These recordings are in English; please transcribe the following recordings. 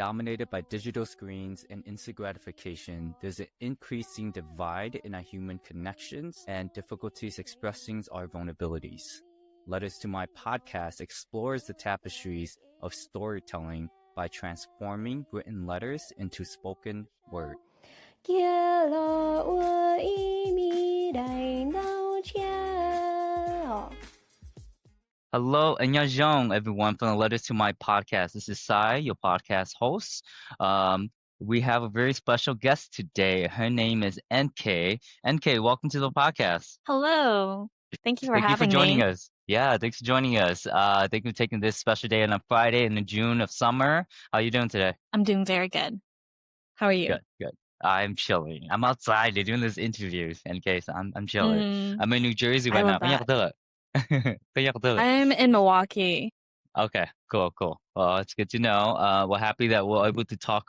dominated by digital screens and instant gratification, there's an increasing divide in our human connections and difficulties expressing our vulnerabilities. Letters to My Podcast explores the tapestries of storytelling by transforming written letters into spoken word. Hello, Nkaujoua everyone from the Letters to My Podcast. This is Xai, your podcast host. We have a very special guest today. Her name is NK. NK, welcome to the podcast. Hello. Thank you for Thank you for having joining me. us. Yeah, thanks for joining us. Thank you for taking this special day on a Friday in the June of summer. How are you doing today? I'm doing very good. How are you? Good, good. I'm chilling. I'm outside. They're doing this interviews. NK, so I'm chilling. I'm in New Jersey I right now. love that. Kanya I'm in Milwaukee. Okay, cool. Well, it's good to know. We're happy that we're able to talk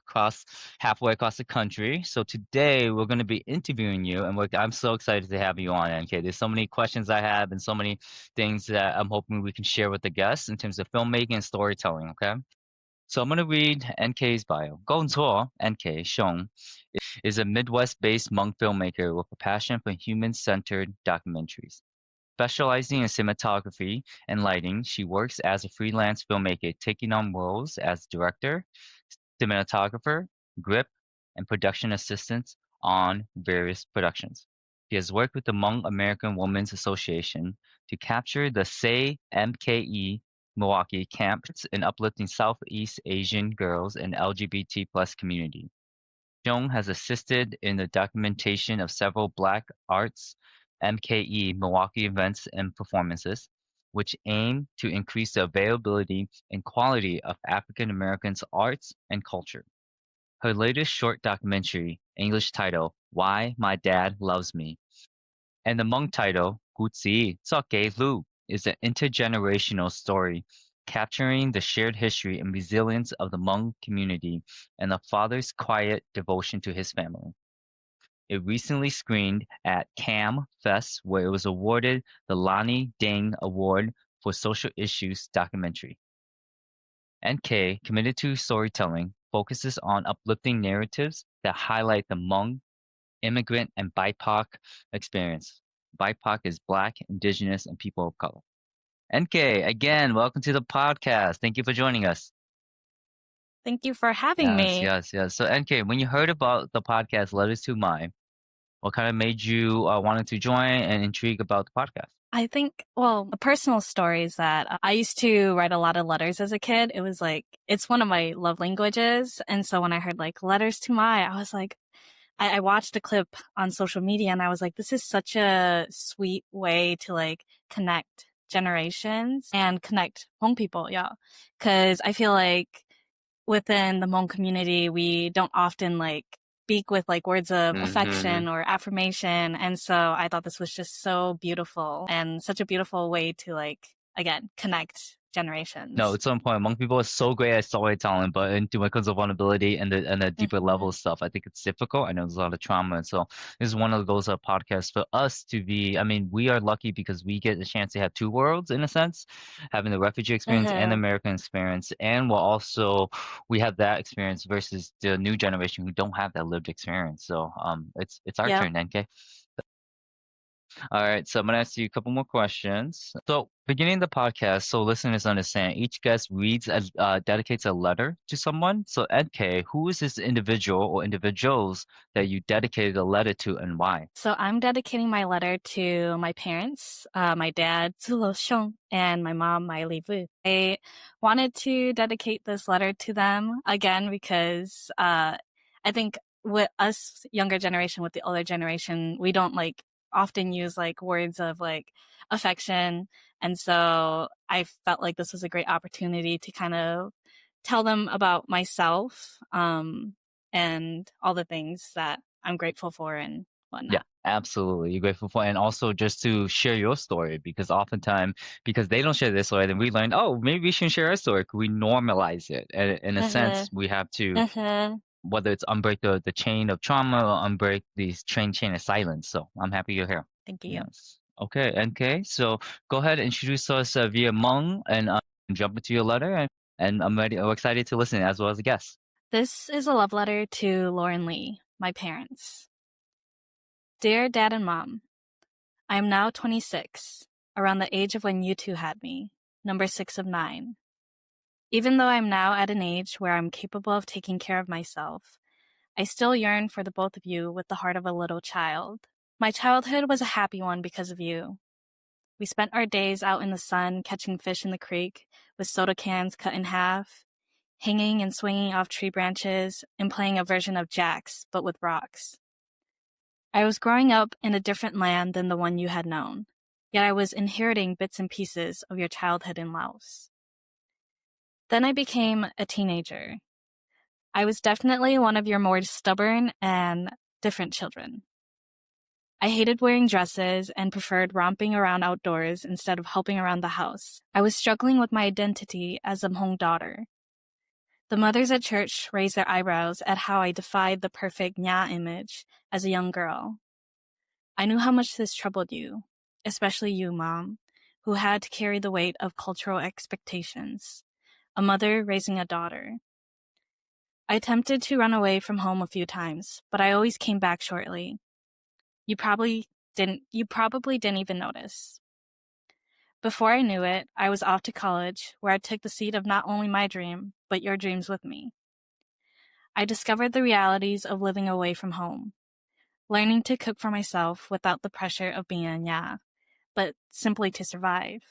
halfway across the country. So today we're going to be interviewing you, and I'm so excited to have you on, NK. There's so many questions I have and so many things that I'm hoping we can share with the guests in terms of filmmaking and storytelling, okay? So I'm going to read NK's bio. Nkaujoua Xiong is a Midwest-based Hmong filmmaker with a passion for human-centered documentaries. Specializing in cinematography and lighting, she works as a freelance filmmaker, taking on roles as director, cinematographer, grip, and production assistant on various productions. She has worked with the Hmong American Women's Association to capture the Say MKE Milwaukee camps in uplifting Southeast Asian girls and LGBT plus community. Xiong has assisted in the documentation of several Black arts MKE Milwaukee events and performances, which aim to increase the availability and quality of African Americans' arts and culture. Her latest short documentary, English title Why My Dad Loves Me, and the Hmong title Gutsi Tsoke Lu, is an intergenerational story capturing the shared history and resilience of the Hmong community and the father's quiet devotion to his family. It recently screened at Cam Fest, where it was awarded the Lani Deng Award for Social Issues Documentary. NK, committed to storytelling, focuses on uplifting narratives that highlight the Hmong, immigrant, and BIPOC experience. BIPOC is Black, Indigenous, and people of color. NK, again, welcome to the podcast. Thank you for joining us. Thank you for having me. Yes. So NK, when you heard about the podcast Letters to My, what kind of made you wanted to join and intrigued about the podcast? I think, a personal story is that I used to write a lot of letters as a kid. It was it's one of my love languages. And so when I heard Letters to My, I was like, I watched a clip on social media and I was like, this is such a sweet way to connect generations and connect Hmong people. Yeah. Cause I feel like within the Hmong community, we don't often speak with words of affection or affirmation. And so I thought this was just so beautiful and such a beautiful way to again, connect generations. No, it's so important. Hmong people are so great at storytelling, but when it comes to vulnerability and the deeper level stuff, I think it's difficult. I know there's a lot of trauma. So this is one of those podcasts for us to be, we are lucky because we get the chance to have two worlds in a sense, having the refugee experience and the American experience. And we have that experience versus the new generation who don't have that lived experience. So it's our turn, NK. All right, so I'm going to ask you a couple more questions. So, beginning the podcast, so listeners understand, each guest dedicates a letter to someone. So, NK, who is this individual or individuals that you dedicated a letter to and why? So, I'm dedicating my letter to my parents, my dad, Tou Mai Xiong, and my mom, Mai Livu. I wanted to dedicate this letter to them again because I think with us younger generation, with the older generation, we don't often use words of affection. And so I felt like this was a great opportunity to kind of tell them about myself and all the things that I'm grateful for and whatnot. Yeah, absolutely. You're grateful for, and also just to share your story because oftentimes, because they don't share their story, then we learn, oh, maybe we should share our story. We normalize it. And in a sense, we have to whether it's unbreak the chain of trauma or unbreak this chain of silence. So I'm happy you're here. Thank you. Yes. Okay, NK. So go ahead and introduce us via Hmong and jump into your letter. And I'm ready. I'm excited to listen as well as a guest. This is a love letter to Lauren Lee, my parents. Dear Dad and Mom, I am now 26, around the age of when you two had me, number 6 of 9. Even though I'm now at an age where I'm capable of taking care of myself, I still yearn for the both of you with the heart of a little child. My childhood was a happy one because of you. We spent our days out in the sun catching fish in the creek with soda cans cut in half, hanging and swinging off tree branches, and playing a version of jacks, but with rocks. I was growing up in a different land than the one you had known, yet I was inheriting bits and pieces of your childhood in Laos. Then I became a teenager. I was definitely one of your more stubborn and different children. I hated wearing dresses and preferred romping around outdoors instead of helping around the house. I was struggling with my identity as a Hmong daughter. The mothers at church raised their eyebrows at how I defied the perfect Nya image as a young girl. I knew how much this troubled you, especially you, Mom, who had to carry the weight of cultural expectations, a mother raising a daughter. I attempted to run away from home a few times, but I always came back shortly. You probably didn't even notice. Before I knew it, I was off to college, where I took the seat of not only my dream, but your dreams with me. I discovered the realities of living away from home, learning to cook for myself without the pressure of being a Nya, but simply to survive.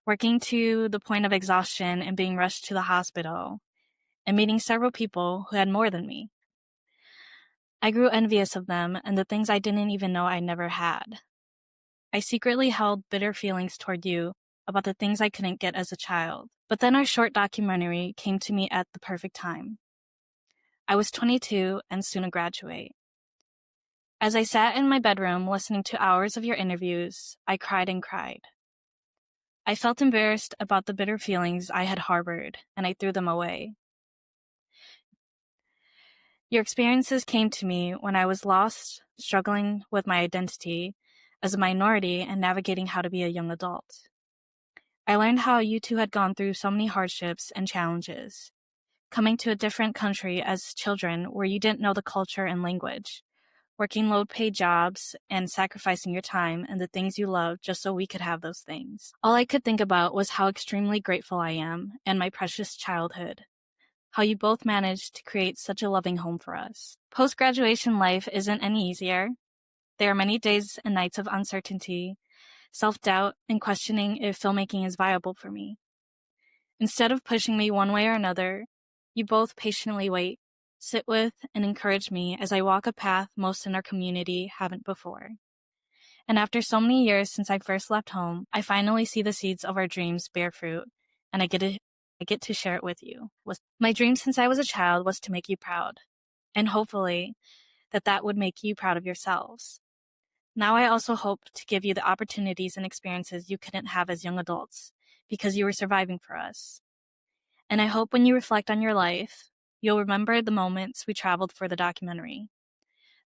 Working to the point of exhaustion and being rushed to the hospital, and meeting several people who had more than me. I grew envious of them and the things I didn't even know I never had. I secretly held bitter feelings toward you about the things I couldn't get as a child. But then our short documentary came to me at the perfect time. I was 22 and soon to graduate. As I sat in my bedroom listening to hours of your interviews, I cried and cried. I felt embarrassed about the bitter feelings I had harbored, and I threw them away. Your experiences came to me when I was lost, struggling with my identity as a minority and navigating how to be a young adult. I learned how you two had gone through so many hardships and challenges, coming to a different country as children where you didn't know the culture and language, working low-paid jobs and sacrificing your time and the things you loved just so we could have those things. All I could think about was how extremely grateful I am and my precious childhood, how you both managed to create such a loving home for us. Post-graduation life isn't any easier. There are many days and nights of uncertainty, self-doubt, and questioning if filmmaking is viable for me. Instead of pushing me one way or another, you both patiently wait, sit with, and encourage me as I walk a path most in our community haven't before. And after so many years since I first left home, I finally see the seeds of our dreams bear fruit, and I get to share it with you. My dream since I was a child was to make you proud, and hopefully that would make you proud of yourselves. Now I also hope to give you the opportunities and experiences you couldn't have as young adults because you were surviving for us. And I hope when you reflect on your life, you'll remember the moments we traveled for the documentary,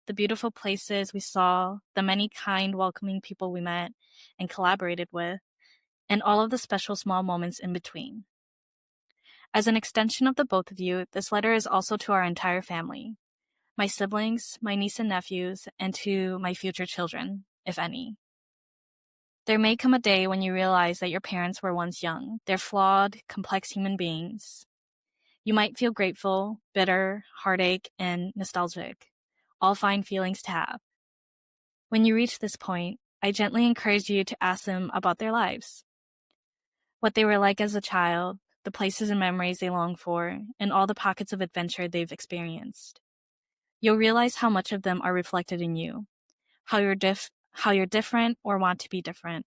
the beautiful places we saw, the many kind, welcoming people we met and collaborated with, and all of the special small moments in between. As an extension of the both of you, this letter is also to our entire family, my siblings, my niece and nephews, and to my future children, if any. There may come a day when you realize that your parents were once young. They're flawed, complex human beings. You might feel grateful, bitter, heartache, and nostalgic, all fine feelings to have. When you reach this point, I gently encourage you to ask them about their lives, what they were like as a child, the places and memories they long for, and all the pockets of adventure they've experienced. You'll realize how much of them are reflected in you, how you're different or want to be different.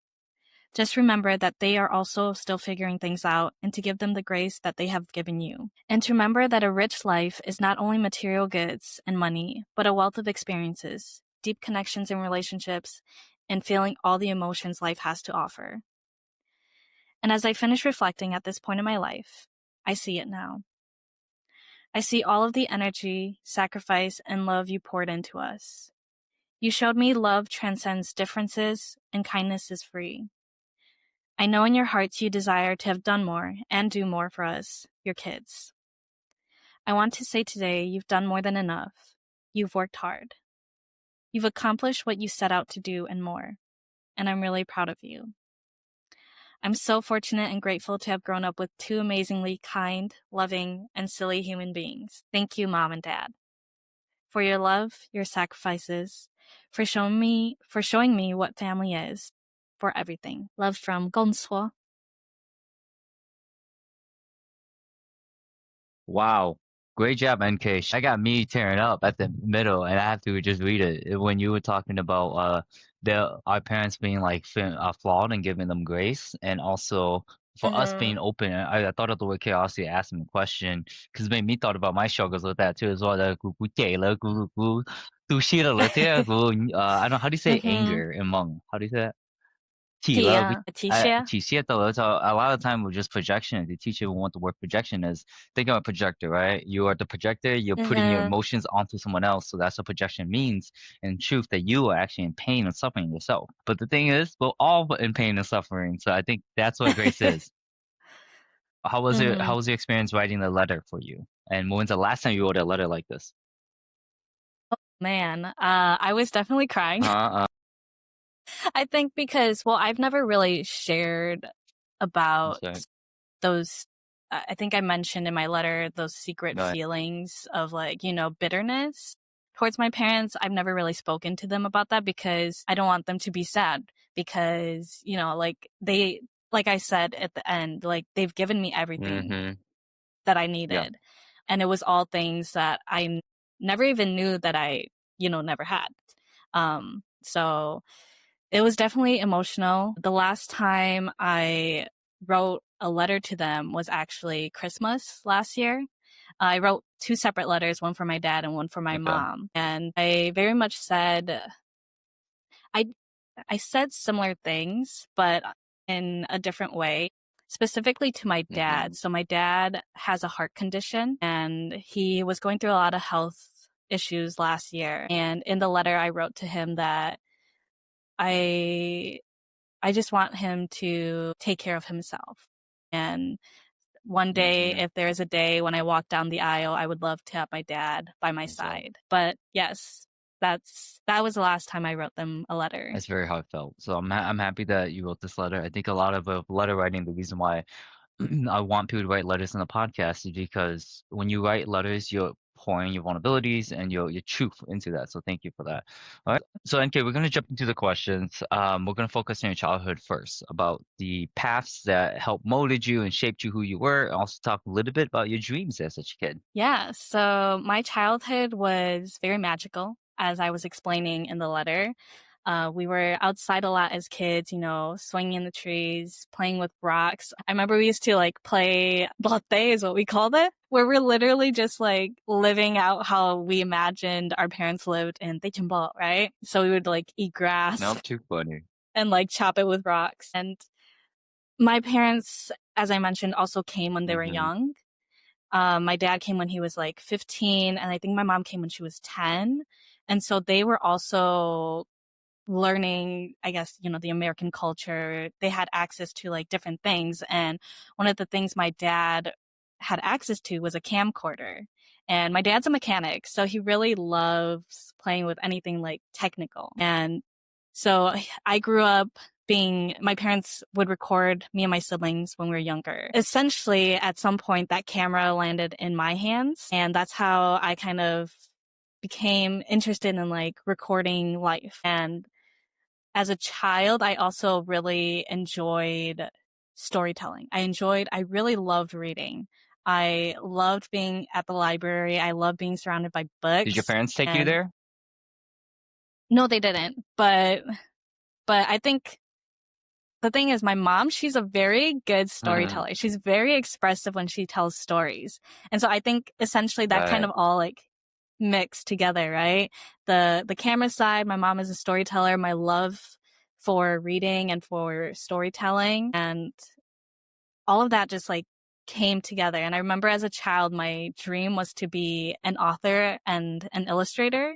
Just remember that they are also still figuring things out and to give them the grace that they have given you. And to remember that a rich life is not only material goods and money, but a wealth of experiences, deep connections and relationships, and feeling all the emotions life has to offer. And as I finish reflecting at this point in my life, I see it now. I see all of the energy, sacrifice, and love you poured into us. You showed me love transcends differences and kindness is free. I know in your hearts you desire to have done more and do more for us, your kids. I want to say today, you've done more than enough. You've worked hard. You've accomplished what you set out to do and more. And I'm really proud of you. I'm so fortunate and grateful to have grown up with two amazingly kind, loving, and silly human beings. Thank you, Mom and Dad, for your love, your sacrifices, for showing me what family is, for everything. Love from Gongsuo. Wow. Great job, NK. That got me tearing up at the middle, and I have to just read it. When you were talking about our parents being like flawed and giving them grace, and also for us being open. I thought of the word curiosity, asking the question, because it made me thought about my struggles with that too as well. I don't know, how do you say anger in Hmong? How do you say that? 体了, we, 体械的, so a lot of time with just projection, the teacher will want the word projection is, think of a projector, right? You are the projector, you're putting your emotions onto someone else, so that's what projection means. In truth, that you are actually in pain and suffering yourself. But the thing is, we're all in pain and suffering, so I think that's what grace is. How was it? How was the experience writing the letter for you? And when's the last time you wrote a letter like this? Man, I was definitely crying. I think because, well, I've never really shared about those. I think I mentioned in my letter those secret feelings of like, bitterness towards my parents. I've never really spoken to them about that because I don't want them to be sad because, like I said at the end, like they've given me everything that I needed. Yeah. And it was all things that I never even knew that I, never had. So it was definitely emotional. The last time I wrote a letter to them was actually Christmas last year. I wrote two separate letters, one for my dad and one for my mom. And I very much said, I said similar things, but in a different way, specifically to my dad. So my dad has a heart condition and he was going through a lot of health issues last year. And in the letter, I wrote to him that I just want him to take care of himself. And one day, if there's a day when I walk down the aisle, I would love to have my dad by my side. But yes, that was the last time I wrote them a letter. That's very heartfelt. So I'm happy that you wrote this letter. I think a lot of letter writing, the reason why I want people to write letters in the podcast is because when you write letters, you're pouring your vulnerabilities and your truth into that. So thank you for that. All right. So NK, we're gonna jump into the questions. We're gonna focus on your childhood first, about the paths that helped molded you and shaped you who you were. And also talk a little bit about your dreams as such a kid. Yeah. So my childhood was very magical, as I was explaining in the letter. We were outside a lot as kids, swinging in the trees, playing with rocks. I remember we used to like play bote is what we called it, where we're literally just like living out how we imagined our parents lived in Taechonbo, right? So we would like eat grass. Not too funny. And like chop it with rocks. And my parents, as I mentioned, also came when they were young. My dad came when he was like 15, and I think my mom came when she was 10. And so they were also learning, I guess, the American culture. They had access to like different things. And one of the things my dad had access to was a camcorder. And my dad's a mechanic, so he really loves playing with anything like technical. And so I grew up my parents would record me and my siblings when we were younger. Essentially, at some point, that camera landed in my hands. And that's how I kind of became interested in like recording life. And as a child, I also really enjoyed storytelling. I really loved reading. I loved being at the library. I loved being surrounded by books. Did your parents take you there? No, they didn't. But I think the thing is, my mom, she's a very good storyteller. She's very expressive when she tells stories. And so I think essentially that kind of all like mixed together, right? The camera side, my mom is a storyteller, my love for reading and for storytelling, and all of that just like came together. And I remember as a child, my dream was to be an author and an illustrator.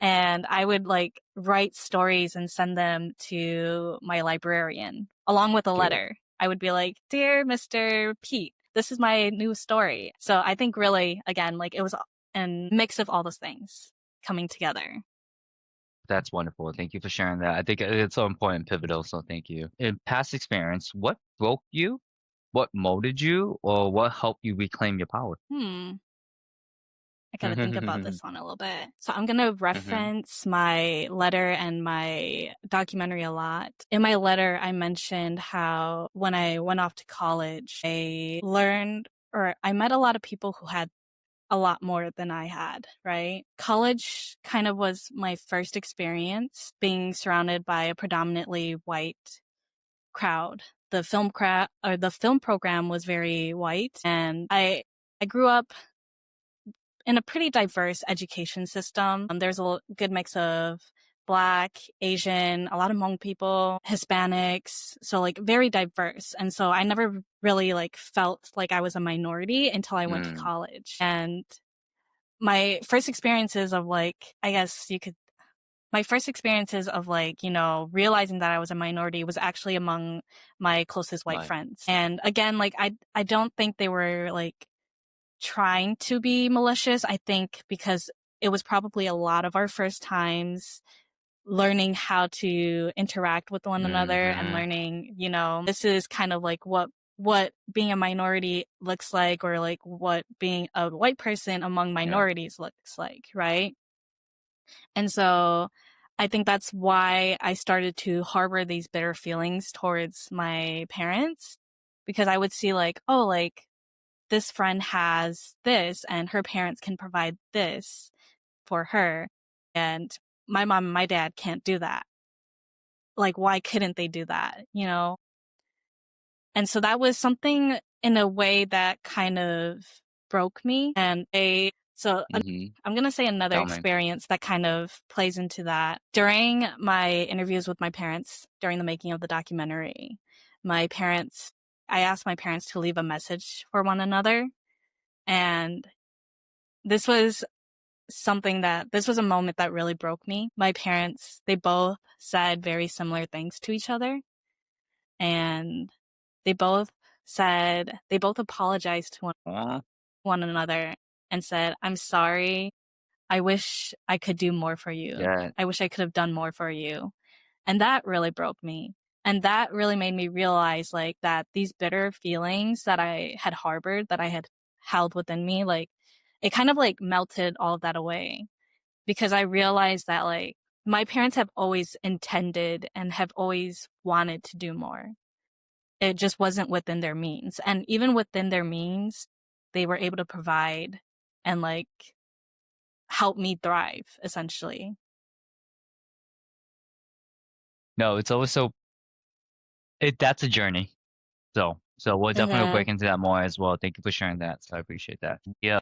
And I would like write stories and send them to my librarian along with a letter. I would be like, "Dear Mr. Pete, this is my new story. So I think really, again, like it was a mix of all those things coming together. That's wonderful. Thank you for sharing that. I think it's so important and pivotal, so thank you. In past experience, what broke you? What molded you? Or what helped you reclaim your power? I gotta think about this one a little bit. So I'm gonna reference my letter and my documentary a lot. In my letter, I mentioned how when I went off to college, I learned or I met a lot of people who had a lot more than I had, right? College kind of was my first experience being surrounded by a predominantly white crowd. The film program was very white, and I grew up in a pretty diverse education system. There's a good mix of Black, Asian, a lot of Hmong people, Hispanics, so like very diverse. And so I never really like felt like I was a minority until I went to college. And my first experiences of like, I guess you could, my first experiences of like, you know, realizing that I was a minority was actually among my closest white friends. And again, like I don't think they were like trying to be malicious. I think because it was probably a lot of our first times learning how to interact with one another and learning, you know, this is kind of like what being a minority looks like, or like what being a white person among minorities looks like, right? And so I think that's why I started to harbor these bitter feelings towards my parents, because I would see like, oh, like this friend has this and her parents can provide this for her, and my mom and my dad can't do that. Like, why couldn't they do that? You know? And so that was something in a way that kind of broke me. And I'm going to say another experience that kind of plays into that. During my interviews with my parents during the making of the documentary, I asked my parents to leave a message for one another. And this was a moment that really broke me. My parents, they both said very similar things to each other. And they both apologized to one another and said, "I'm sorry. I wish I could do more for you. Yeah. I wish I could have done more for you." And that really broke me. And that really made me realize like that these bitter feelings that I had harbored, that I had held within me, like it kind of like melted all of that away, because I realized that like my parents have always intended and have always wanted to do more. It just wasn't within their means. And even within their means, they were able to provide and like help me thrive, essentially. No, it's always that's a journey. So we'll definitely break into that more as well. Thank you for sharing that. So I appreciate that. Yeah.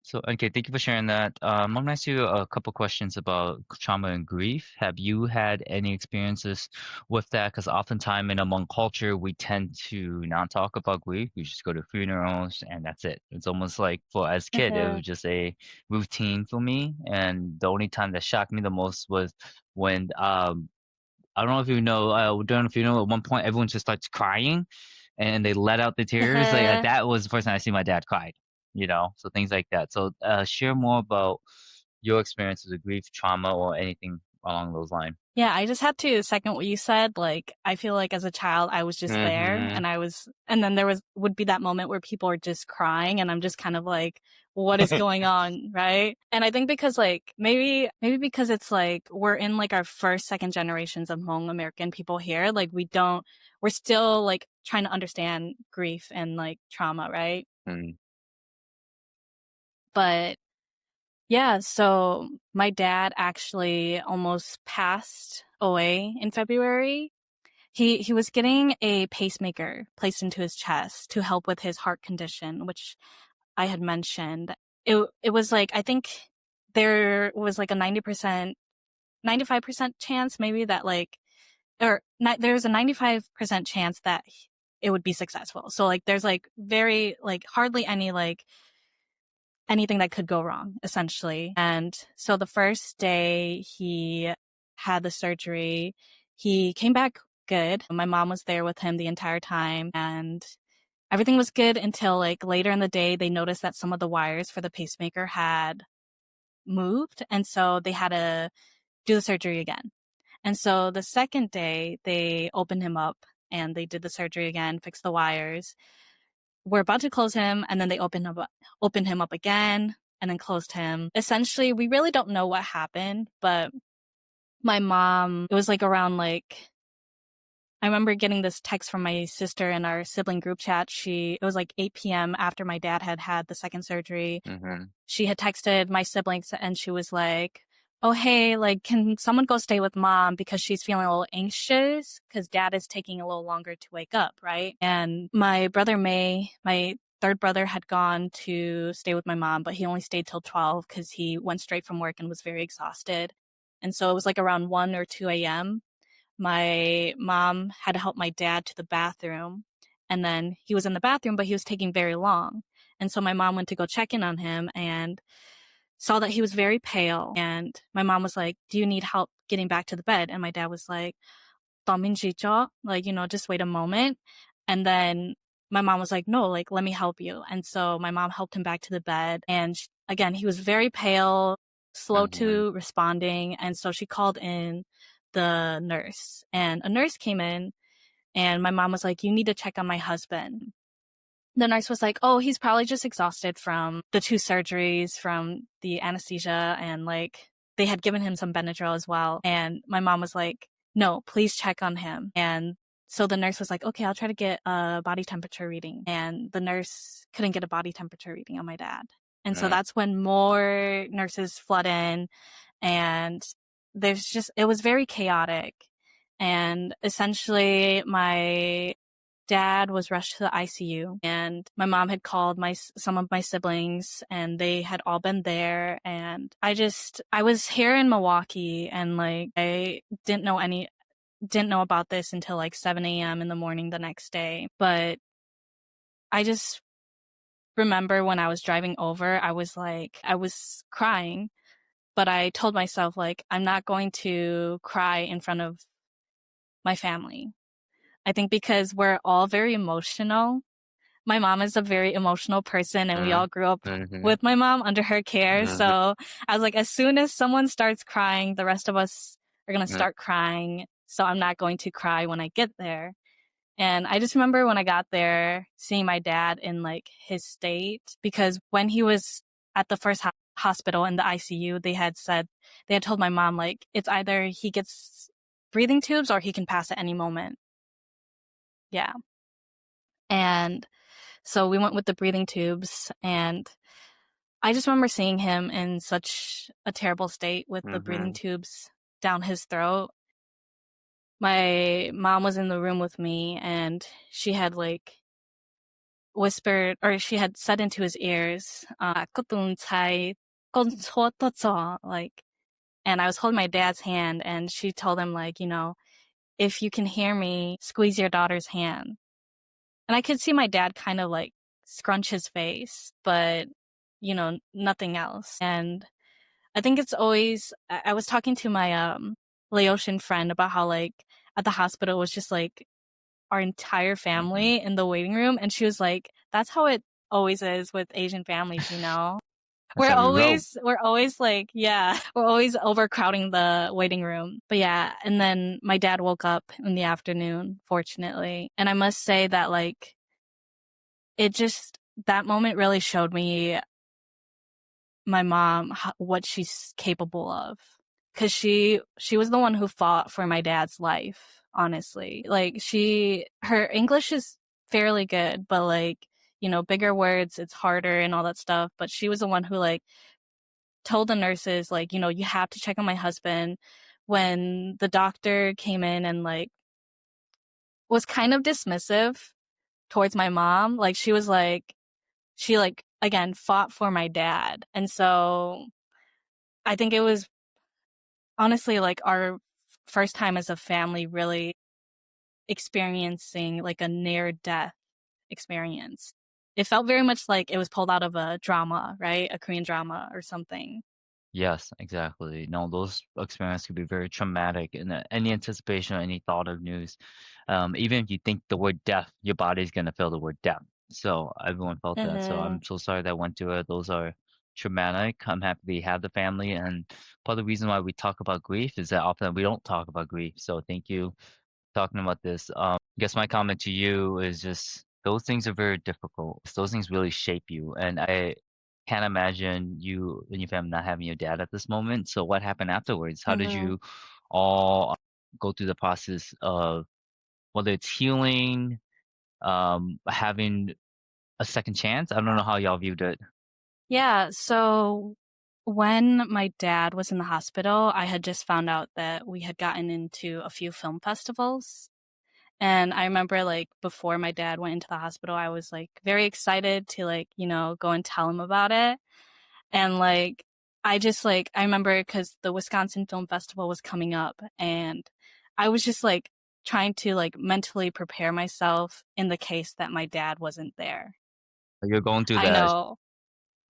So, okay, thank you for sharing that. I'm gonna ask you a couple questions about trauma and grief. Have you had any experiences with that? Because oftentimes in a Hmong culture, we tend to not talk about grief. We just go to funerals and that's it. It's almost like as a kid, it was just a routine for me. And the only time that shocked me the most was when I don't know if you know, during a funeral, at one point, everyone just starts crying and they let out the tears. Like that was the first time I see my dad cried, you know, so things like that. So share more about your experiences with grief, trauma, or anything along those lines. Yeah, I just had to second what you said. Like, I feel like as a child, I was just there and then would be that moment where people are just crying and I'm just kind of like, what is going on? Right. And I think because like, maybe because it's like, we're in like our first, second generations of Hmong American people here. Like we're still like trying to understand grief and like trauma. Right. But yeah, so my dad actually almost passed away in February. He was getting a pacemaker placed into his chest to help with his heart condition, which I had mentioned. It was like, I think there was like a 95% chance maybe that like, there's a 95% chance that it would be successful. So like there's like very like hardly any like anything that could go wrong, essentially. And so the first day he had the surgery, he came back good. My mom was there with him the entire time. And everything was good until like later in the day, they noticed that some of the wires for the pacemaker had moved. And so they had to do the surgery again. And so the second day, they opened him up and they did the surgery again, fixed the wires. We're about to close him, and then they opened him up again, and then closed him. Essentially, we really don't know what happened, but my mom, it was like around like, I remember getting this text from my sister in our sibling group chat. It was like 8 p.m. after my dad had had the second surgery. Mm-hmm. She had texted my siblings and she was like, oh, hey, like, can someone go stay with mom because she's feeling a little anxious because dad is taking a little longer to wake up, right? And my brother May, my third brother, had gone to stay with my mom, but he only stayed till 12 because he went straight from work and was very exhausted. And so it was like around 1 or 2 a.m. My mom had to help my dad to the bathroom. And then he was in the bathroom, but he was taking very long. And so my mom went to go check in on him and saw that he was very pale. And my mom was like, do you need help getting back to the bed? And my dad was like, like, just wait a moment. And then my mom was like, no, like, let me help you. And so my mom helped him back to the bed. And again, he was very pale, slow Mm-hmm. to responding. And so she called in the nurse, and a nurse came in, and my mom was like, you need to check on my husband. The nurse was like, oh, he's probably just exhausted from the 2 surgeries, from the anesthesia, and like they had given him some Benadryl as well. And my mom was like, no, please check on him. And so the nurse was like, okay, I'll try to get a body temperature reading. And the nurse couldn't get a body temperature reading on my dad. And so that's when more nurses flood in, and it was very chaotic. And essentially my dad was rushed to the ICU, and my mom had called some of my siblings, and they had all been there. And I was here in Milwaukee, and like I didn't know about this until like 7 a.m. in the morning the next day. But I just remember when I was driving over, I was crying, but I told myself, like, I'm not going to cry in front of my family. I think because we're all very emotional. My mom is a very emotional person, and we all grew up Mm-hmm. with my mom under her care. Mm-hmm. So I was like, as soon as someone starts crying, the rest of us are going to start crying. So I'm not going to cry when I get there. And I just remember when I got there, seeing my dad in like his state, because when he was at the first hospital in the ICU, they had told my mom, like, it's either he gets breathing tubes or he can pass at any moment. Yeah. And so we went with the breathing tubes, and I just remember seeing him in such a terrible state with the breathing tubes down his throat. My mom was in the room with me, and she had like whispered, or she had said into his ears, like, and I was holding my dad's hand, and she told him, like, if you can hear me, squeeze your daughter's hand. And I could see my dad kind of like scrunch his face, but nothing else. And I think it's always, I was talking to my Laotian friend about how like at the hospital it was just like our entire family in the waiting room, and she was like, that's how it always is with Asian families, That's how we roll. We're always like, yeah, we're always overcrowding the waiting room. But yeah, and then my dad woke up in the afternoon, fortunately. And I must say that like that moment really showed me my mom, what she's capable of. 'Cause she was the one who fought for my dad's life, honestly. Like her English is fairly good, but like, bigger words, it's harder and all that stuff. But she was the one who like told the nurses, like, you have to check on my husband. When the doctor came in and like was kind of dismissive towards my mom, like she again fought for my dad. And so I think it was honestly like our first time as a family really experiencing like a near death experience. It felt very much like it was pulled out of a drama, right? A Korean drama or something. Yes, exactly. No, those experiences could be very traumatic, and any anticipation or any thought of news, even if you think the word death, your body's gonna feel the word death. So everyone felt that. So Mm-hmm. I'm so sorry that went through it. Those are traumatic. I'm happy they have the family. And part of the reason why we talk about grief is that often we don't talk about grief. So thank you for talking about this. I guess my comment to you is just those things are very difficult. Those things really shape you. And I can't imagine you and your family not having your dad at this moment. So what happened afterwards? How did Mm-hmm. you all go through the process of whether it's healing, having a second chance? I don't know how y'all viewed it. Yeah, so when my dad was in the hospital, I had just found out that we had gotten into a few film festivals. And I remember like before my dad went into the hospital, I was like very excited to like, go and tell him about it. And like I remember because the Wisconsin Film Festival was coming up and I was just like trying to like mentally prepare myself in the case that my dad wasn't there. You're going through I that. know.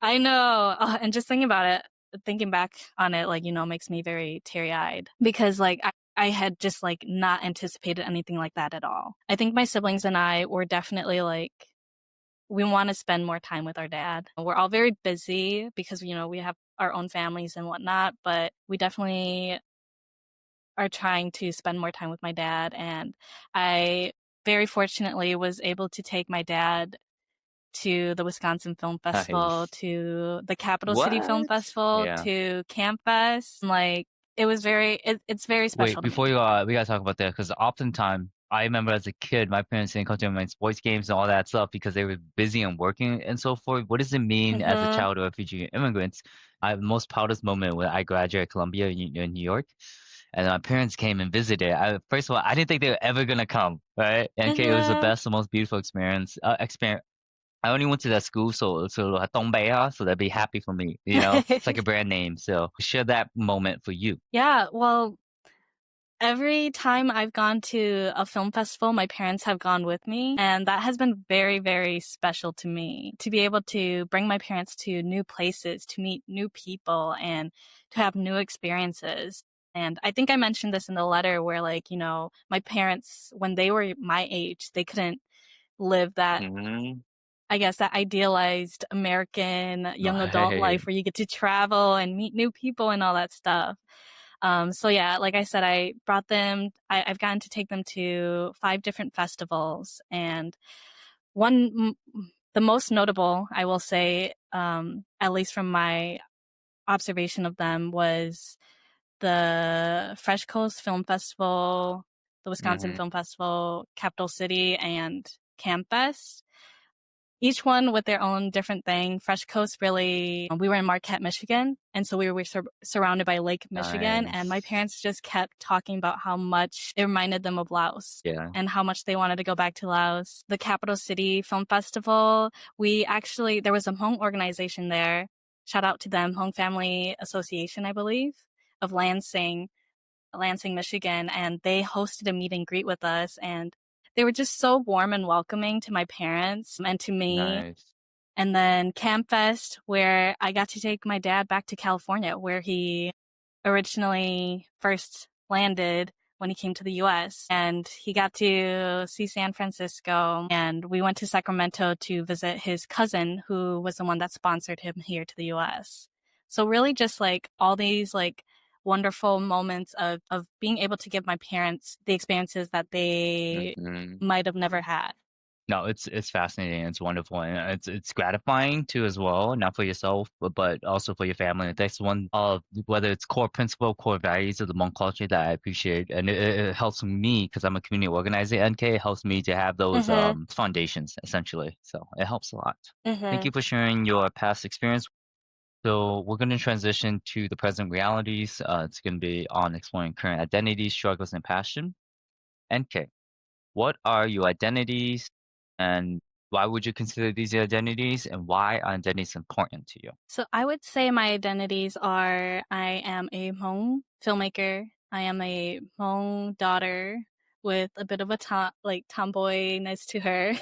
I know. And just thinking about it, thinking back on it, like, makes me very teary eyed because, like, I had just, like, not anticipated anything like that at all. I think my siblings and I were definitely like, we want to spend more time with our dad. We're all very busy because, we have our own families and whatnot, but we definitely are trying to spend more time with my dad. And I very fortunately was able to take my dad to the Wisconsin Film Festival, Nice. to the Capital City Film What? Festival, Yeah. to Camp Fest. Like it was it's very Wait, special to before me. you we gotta talk about that because oftentimes I remember as a kid, my parents didn't come to my sports games and all that stuff because they were busy and working and so forth. What does it mean as a Mhm. child of refugee immigrants? I have the most proudest moment when I graduated Columbia in New York, and my parents came and visited. First of all, I didn't think they were ever gonna come, right? And okay, it was the Mhm. best, the most beautiful experience. I only went to that school, so Tou Mai, so that'd be happy for me. It's like a brand name. So share that moment for you. Yeah, well, every time I've gone to a film festival, my parents have gone with me, and that has been very, very special to me to be able to bring my parents to new places, to meet new people, and to have new experiences. And I think I mentioned this in the letter where, like, my parents, when they were my age, they couldn't live that, Hmm. I guess, that idealized American young adult Right. life where you get to travel and meet new people and all that stuff. So yeah, like I said, I brought them, I've gotten to take them to 5 different festivals and one, the most notable, I will say, at least from my observation of them was the Fresh Coast Film Festival, the Wisconsin Hmm. Film Festival, Capital City, and Camp Fest, each one with their own different thing. Fresh Coast really, we were in Marquette, Michigan. And so we were surrounded by Lake Michigan. And my Nice. parents just kept talking about how much it reminded them of Laos Yeah. and how much they wanted to go back to Laos. The Capital City Film Festival, there was a Hmong organization there. Shout out to them, Hmong Family Association, I believe, of Lansing, Michigan, and they hosted a meet and greet with us. And they were just so warm and welcoming to my parents and to me. Nice. And then Camp Fest, where I got to take my dad back to California, where he originally first landed when he came to the US. And he got to see San Francisco. And we went to Sacramento to visit his cousin, who was the one that sponsored him here to the US. So really just like all these like wonderful moments of being able to give my parents the experiences that they Hmm. might have never had. No, it's fascinating. It's wonderful, and it's gratifying too as well. Not for yourself, but also for your family. And that's one of whether it's core principle, core values of the Hmong culture that I appreciate, and it helps me because I'm a community organizer. NK, it helps me to have those Mhm. foundations essentially. So it helps a lot. Thank Mhm. you for sharing your past experience. So we're going to transition to the present realities. It's going to be on exploring current identities, struggles, and passion. NK, what are your identities and why would you consider these your identities and why are identities important to you? So I would say my identities are I am a Hmong filmmaker. I am a Hmong daughter with a bit of a tomboyness to her.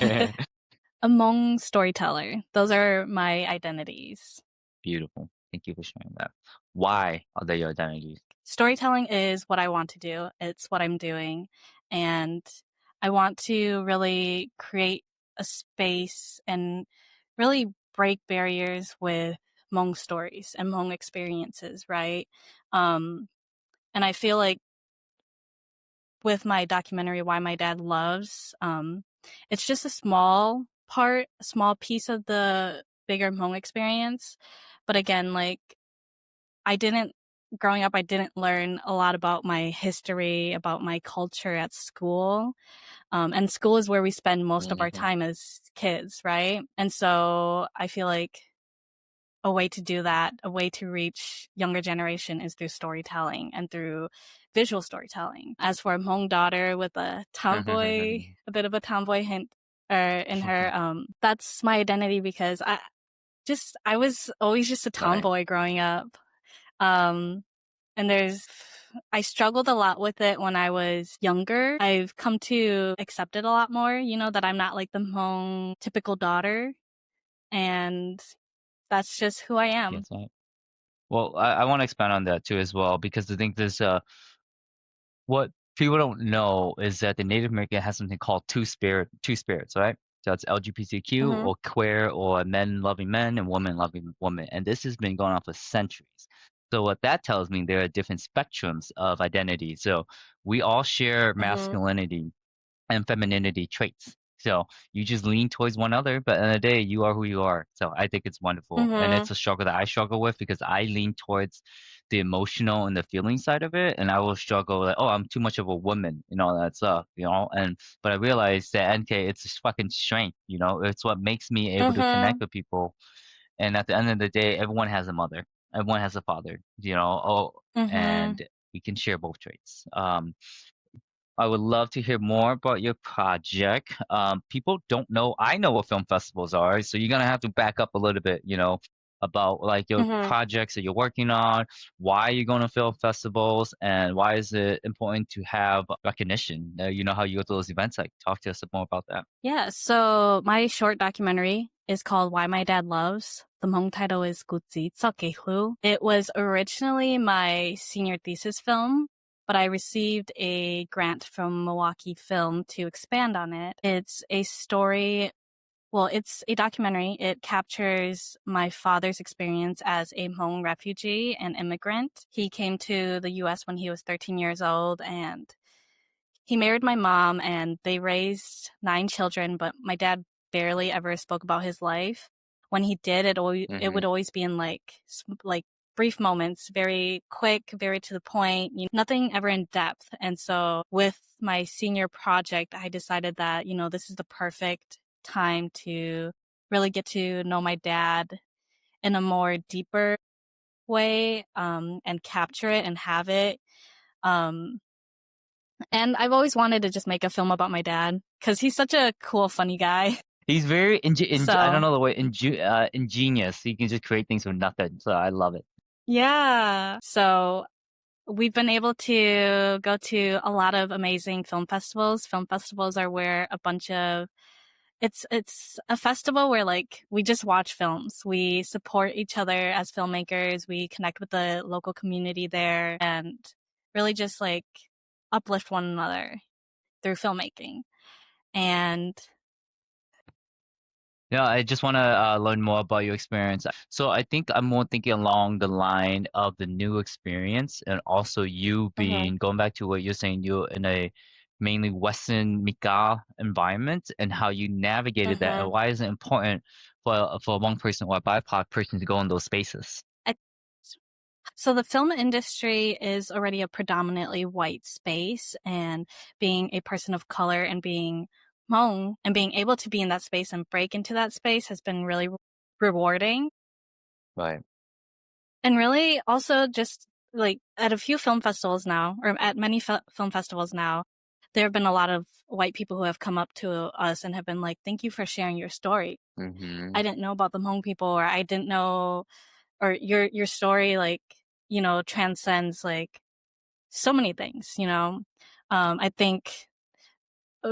A Hmong storyteller. Those are my identities. Beautiful. Thank you for sharing that. Why are they your identities? Storytelling is what I want to do. It's what I'm doing. And I want to really create a space and really break barriers with Hmong stories and Hmong experiences, right? And I feel like with my documentary, Why My Dad Loves, it's just a small piece of the bigger Hmong experience. But again, like growing up, I didn't learn a lot about my history, about my culture at school. And school is where we spend most of our Mhm. time as kids, right? And so I feel like a way to do that, a way to reach younger generation is through storytelling and through visual storytelling. As for a Hmong daughter with a bit of a tomboy hint in her, that's my identity because I was always just a Right. tomboy growing up. Um, and I struggled a lot with it when I was younger. I've come to accept it a lot more, that I'm not like the Hmong typical daughter. And that's just who I am. Yes, well, I want to expand on that too as well because I think there's what people don't know is that the Native American has something called two spirits, right? So it's LGBTQ Mhm. or queer or men loving men and women loving women, and this has been going on for centuries. So what that tells me, there are different spectrums of identity. So we all share Mhm. masculinity and femininity traits. So you just lean towards one other, but at the end of the day, you are who you are. So I think it's wonderful. And Mhm. it's a struggle that I struggle with because I lean towards the emotional and the feeling side of it. And I will struggle like, oh, I'm too much of a woman, all that stuff, but I realized that NK, it's just fucking strength, it's what makes me able to connect Mhm. with people. And at the end of the day, everyone has a mother, everyone has a father, Mhm. and we can share both traits. I would love to hear more about your project. People don't know. I know what film festivals are, so you're gonna have to back up a little bit, about like your Mhm. projects that you're working on, why you're going to film festivals, and why is it important to have recognition? You know how you go to those events. Like, talk to us more about that. Yeah, so my short documentary is called Why My Dad Loves. The Hmong title is Gutzi Tsokehlu. It was originally my senior thesis film, but I received a grant from Milwaukee Film to expand on it. It's a story, well, it's a documentary. It captures my father's experience as a Hmong refugee and immigrant. He came to the US when he was 13 years old, and he married my mom and they raised 9 children, but my dad barely ever spoke about his life. When he did, it Mm-hmm. would always be in like brief moments, very quick, very to the point, nothing ever in depth. And so with my senior project, I decided that, this is the perfect time to really get to know my dad in a more deeper way, and capture it and have it. Um, and I've always wanted to just make a film about my dad because he's such a cool, funny guy. He's very I don't So, know the way ingenious. He can just create things from nothing. So I love it. yeah. So we've been able to go to a lot of amazing film festivals. Film festivals are where it's a festival where like we just watch films. We support each other as filmmakers. We connect with the local community there and really just like uplift one another through filmmaking. And Yeah, I just want to learn more about your experience. So I think I'm more thinking along the line of the new experience and also you mhm, being, going back to what you're saying, you're in a mainly Western Mika environment and how you navigated that and mhm. why is it important for one person or a BIPOC person to go in those spaces? I So the film industry is already a predominantly white space, and being a person of color and being Hmong and being able to be in that space and break into that space has been really rewarding. Right. And really also just like at a few film festivals now, or at many film festivals now, there have been a lot of white people who have come up to us and have been like, thank you for sharing your story. Mm-hmm. I didn't know about the Hmong people, or I didn't know, or your story, like, transcends like so many things, I think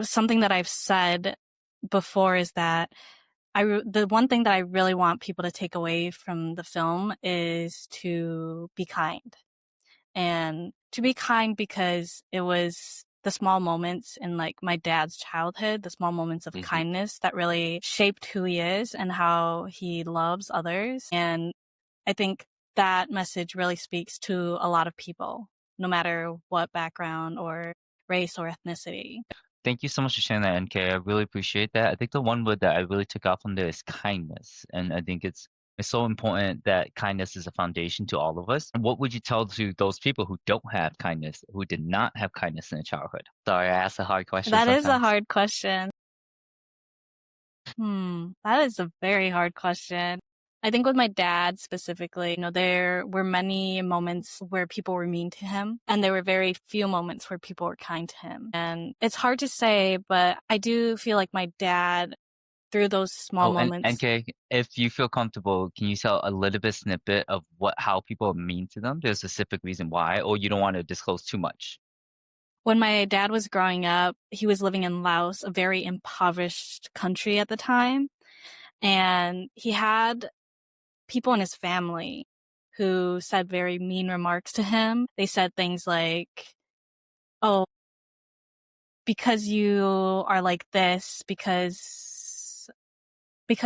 something that I've said before is that the one thing that I really want people to take away from the film is to be kind, and to be kind because it was the small moments in like my dad's childhood, the small moments of Hmm. kindness that really shaped who he is and how he loves others. And I think that message really speaks to a lot of people, no matter what background or race or ethnicity. Thank you so much for sharing that, NK. I really appreciate that. I think the one word that I really took out from there is kindness. And I think it's so important that kindness is a foundation to all of us. And what would you tell to those people who don't have kindness, who did not have kindness in their childhood? Sorry, I ask a hard question That is a sometimes. hard question. That is a very hard question. I think with my dad specifically, there were many moments where people were mean to him, and there were very few moments where people were kind to him. And it's hard to say, but I do feel like my dad, through those small Oh, and moments, NK, if you feel comfortable, can you tell a little bit snippet of how people are mean to them? There's a specific reason why, or you don't want to disclose too much. when my dad was growing up, he was living in Laos, a very impoverished country at the time. And he had people in his family who said very mean remarks to him. They said things like, oh, because you are like this, because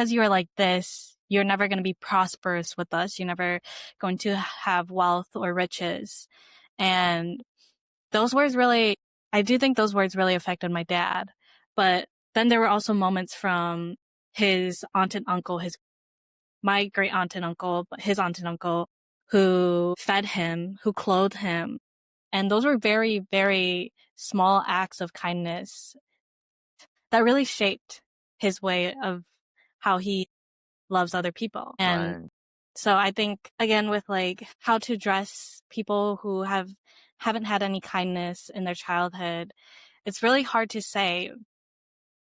you are like this, you're never going to be prosperous with us. You're never going to have wealth or riches. And those words really, I do think those words really affected my dad. But then there were also moments from his aunt and uncle, my great aunt and uncle, his aunt and uncle, who fed him, who clothed him. And those were very, very small acts of kindness that really shaped his way of how he loves other people. And Right. so I think again with like how to dress people who haven't had any kindness in their childhood, it's really hard to say.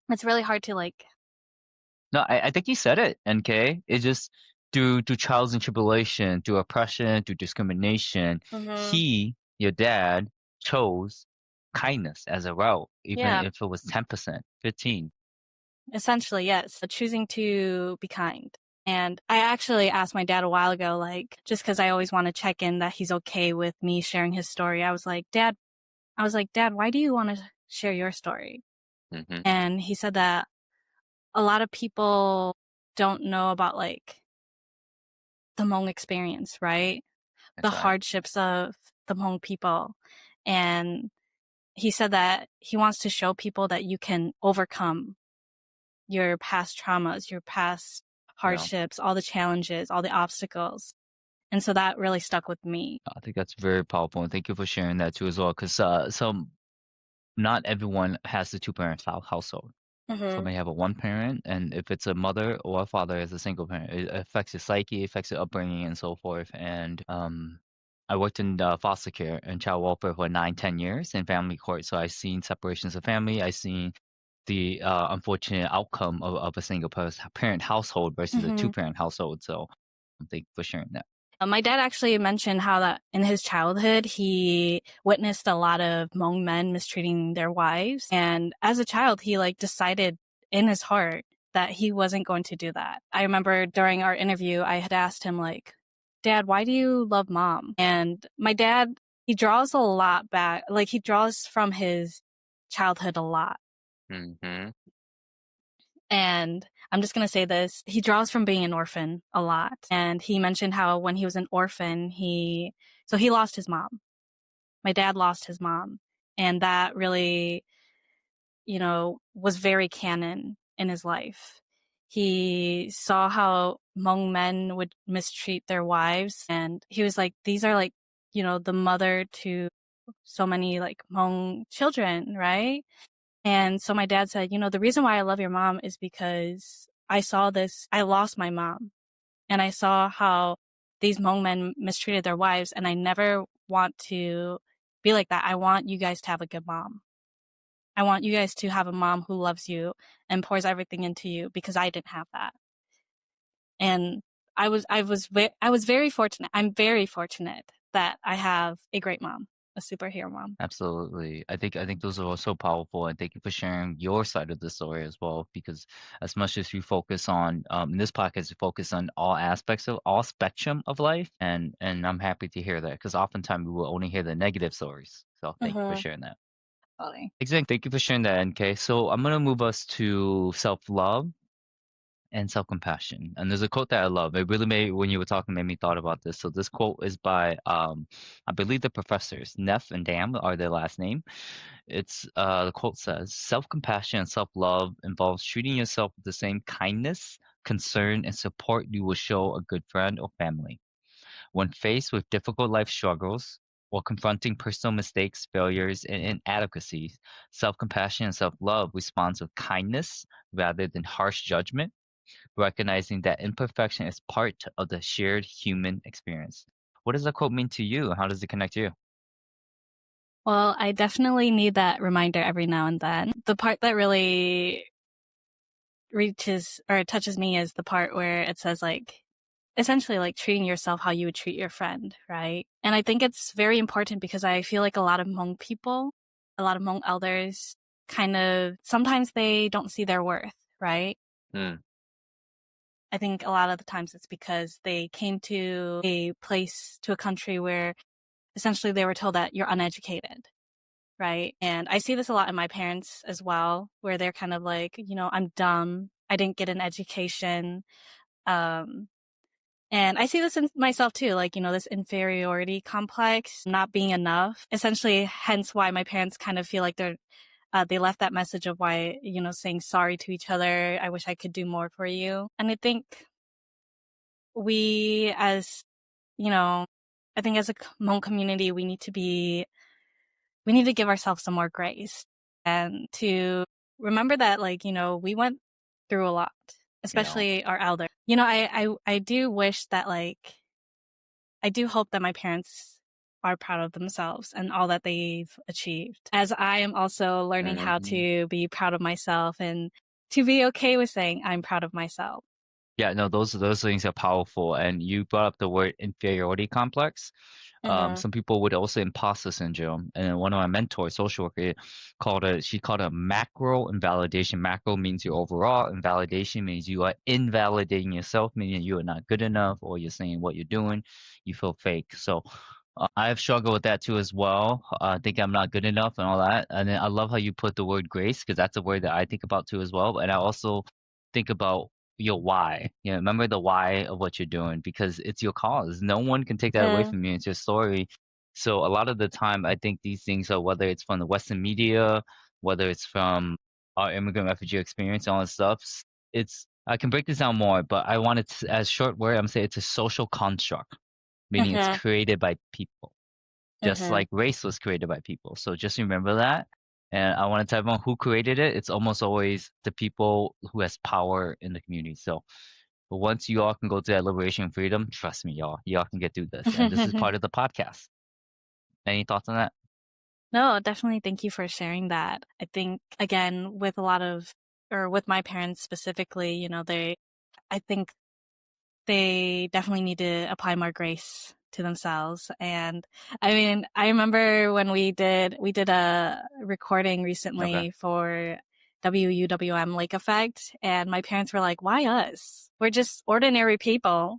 It's really hard to like No, I think you said it, NK. It's just through trials and tribulation, through oppression, through discrimination, Mhm. he, your dad, chose kindness as a route, even Yeah, if it was 10%, 15. essentially, yes. Choosing to be kind. And I actually asked my dad a while ago, like, just because I always want to check in that he's okay with me sharing his story. I was like, Dad, why do you want to share your story? Hmm. And he said that a lot of people don't know about like the Hmong experience, right? The That's right. hardships of the Hmong people. And he said that he wants to show people that you can overcome your past traumas, your past Yeah. hardships, all the challenges, all the obstacles. And so that really stuck with me. I think that's very powerful, and thank you for sharing that too as well. Because so not everyone has the two-parent household. Some Mm-hmm. may have a one parent, and if it's a mother or a father as a single parent, it affects your psyche, affects your upbringing, and so forth. And I worked in foster care and child welfare for 9, 10 years in family court. So I've seen separations of family. I've seen the unfortunate outcome of a single parent household versus a Mm-hmm. two-parent household. So thank you for sharing that. My dad actually mentioned how that in his childhood, he witnessed a lot of Hmong men mistreating their wives. And as a child, he like decided in his heart that he wasn't going to do that. I remember during our interview, I had asked him like, Dad, why do you love mom? And my dad, he draws a lot back. Like he draws from his childhood a lot. Hmm. And I'm just going to say this. He draws from being an orphan a lot. And he mentioned how when he was an orphan, he lost his mom. My dad lost his mom. And that really, was very canon in his life. He saw how Hmong men would mistreat their wives. And he was like, these are like, the mother to so many like Hmong children, right? And so my dad said, the reason why I love your mom is because I lost my mom and I saw how these Hmong men mistreated their wives and I never want to be like that. I want you guys to have a good mom. I want you guys to have a mom who loves you and pours everything into you because I didn't have that. And I was very fortunate. I'm very fortunate that I have a great mom, a superhero mom. Absolutely. I think those are so powerful, and thank you for sharing your side of the story as well. Because as much as you focus on in this podcast, you focus on all aspects of all spectrum of life, and I'm happy to hear that because oftentimes we will only hear the negative stories. So thank you for Mhm. sharing that. Totally. Exactly. Thank you for sharing that, NK. So I'm gonna move us to self-love and self-compassion. And there's a quote that I love. It really made when you were talking made me thought about this. So this quote is by I believe the professors, Neff and Dam are their last name. It's the quote says, self-compassion and self-love involves treating yourself with the same kindness, concern, and support you will show a good friend or family. When faced with difficult life struggles or confronting personal mistakes, failures, and inadequacies, self-compassion and self-love responds with kindness rather than harsh judgment, recognizing that imperfection is part of the shared human experience. What does that quote mean to you? How does it connect to you? Well, I definitely need that reminder every now and then. The part that really reaches or touches me is the part where it says like essentially like treating yourself how you would treat your friend, right? And I think it's very important because I feel like a lot of Hmong people, a lot of Hmong elders kind of sometimes they don't see their worth, right? Mm, I think a lot of the times it's because they came to a place, to a country where essentially they were told that you're uneducated, right? And I see this a lot in my parents as well, where they're kind of like, I'm dumb. I didn't get an education. Um, and I see this in myself too, like, this inferiority complex, not being enough. Essentially, hence why my parents kind of feel like they left that message of why, saying sorry to each other. I wish I could do more for you. And I think we as, you know, I think as a Hmong community, we need to give ourselves some more grace and to remember that, like, we went through a lot, yeah. especially our elders. I do wish that, like, I do hope that my parents are proud of themselves and all that they've achieved, as I am also learning how Mhm. to be proud of myself and to be okay with saying I'm proud of myself. Yeah, no, those things are powerful. And you brought up the word inferiority complex. Uh-huh. Some people would also imposter syndrome. And one of my mentors, social worker, she called it macro invalidation. Macro means your overall, invalidation means you are invalidating yourself, meaning you are not good enough, or you're saying what you're doing, you feel fake. So I've struggled with that too as well. I think I'm not good enough and all that. And then I love how you put the word grace because that's a word that I think about too as well. And I also think about your why. Remember the why of what you're doing because it's your cause. No one can take that away Uh, from you. It's your story. So a lot of the time, I think these things are whether it's from the Western media, whether it's from our immigrant refugee experience, all that stuff. It's I can break this down more, but I want it as short word. I'm saying it's a social construct, meaning it's uh-huh. created by people, just Uh-huh. like race was created by people. So just remember that. And I want to tell everyone who created it. It's almost always the people who has power in the community. So but once you all can go to that liberation and freedom, trust me, y'all can get through this. And this is part of the podcast. Any thoughts on that? No, definitely thank you for sharing that. I think again with a lot of or with my parents specifically, I think they definitely need to apply more grace to themselves. And I mean, I remember when we did a recording Okay. recently for WUWM Lake Effect, and my parents were like, "Why us? We're just ordinary people."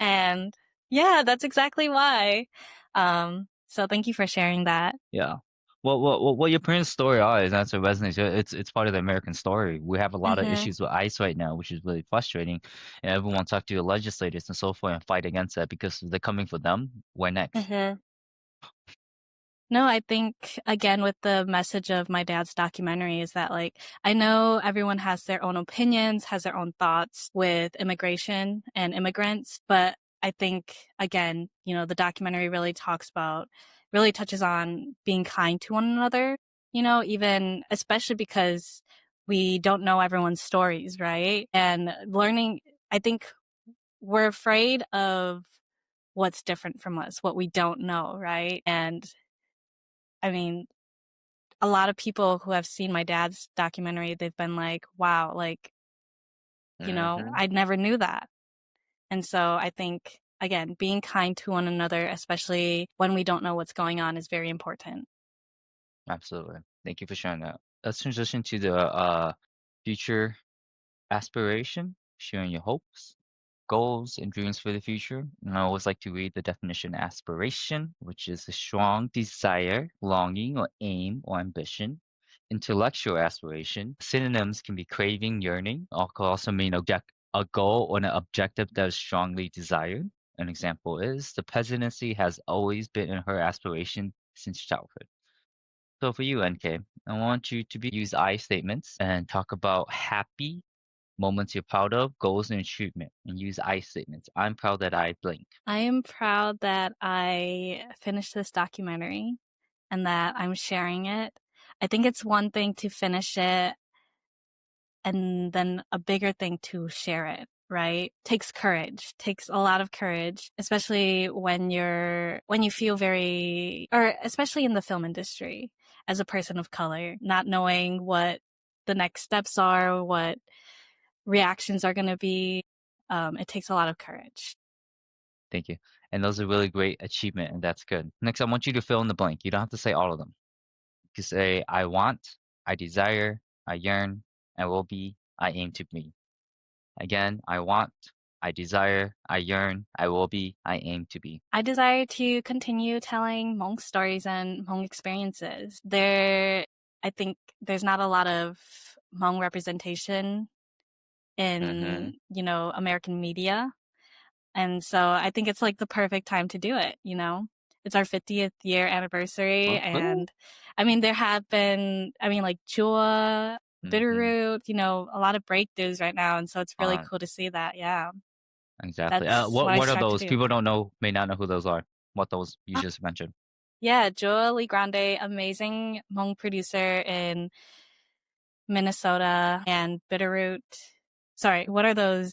And yeah, that's exactly why. So thank you for sharing that. Yeah. Well, your parents' story is that's what resonates. It's part of the American story. We have a lot of Mhm. issues with ICE right now, which is really frustrating. And everyone talk to your legislators and so forth and fight against that because they're coming for them. We're next. Mhm. No, I think again with the message of my dad's documentary is that, like, I know everyone has their own opinions, has their own thoughts with immigration and immigrants, but I think again, the documentary really touches on being kind to one another, even especially because we don't know everyone's stories, right? And learning, I think we're afraid of what's different from us, what we don't know, right? And I mean, a lot of people who have seen my dad's documentary, they've been like, wow, like, Hmm. I never knew that. And so I think, again, being kind to one another, especially when we don't know what's going on, is very important. Absolutely. Thank you for sharing that. Let's transition to the future aspiration, sharing your hopes. goals and dreams for the future. And I always like to read the definition aspiration, which is a strong desire, longing, or aim or ambition. Intellectual aspiration. Synonyms can be craving, yearning, or could also mean a goal or an objective that is strongly desired. An example is the presidency has always been in her aspiration since childhood. So for you, NK, I want you to use I statements and talk about happy moments you're proud of, goals and achievement, and use I statements. I'm proud that I blink. I am proud that I finished this documentary and that I'm sharing it. I think it's one thing to finish it and then a bigger thing to share it, right? Takes courage, takes a lot of courage, especially when you feel or especially in the film industry as a person of color, not knowing what the next steps are, what reactions are going to be. It takes a lot of courage. Thank you. And those are really great achievement, and that's good. Next, I want you to fill in the blank. You don't have to say all of them. You can say, I want, I desire, I yearn, I will be, I aim to be. Again, I want, I desire, I yearn, I will be, I aim to be. I desire to continue telling Hmong stories and Hmong experiences. I think there's not a lot of Hmong representation Mm-hmm. in, American media. And so I think it's like the perfect time to do it, It's our 50th year anniversary. Woo-hoo. And I mean, there have been, like Jua, Mm-hmm. Bitterroot, a lot of breakthroughs right now. And so it's really Uh, cool to see that. Yeah. exactly. That's What what I what are strive to those? do. People may not know who those are. What those you just mentioned. Yeah, Joel Lee Grande, amazing Hmong producer in Minnesota, and Bitterroot. Sorry, what are those?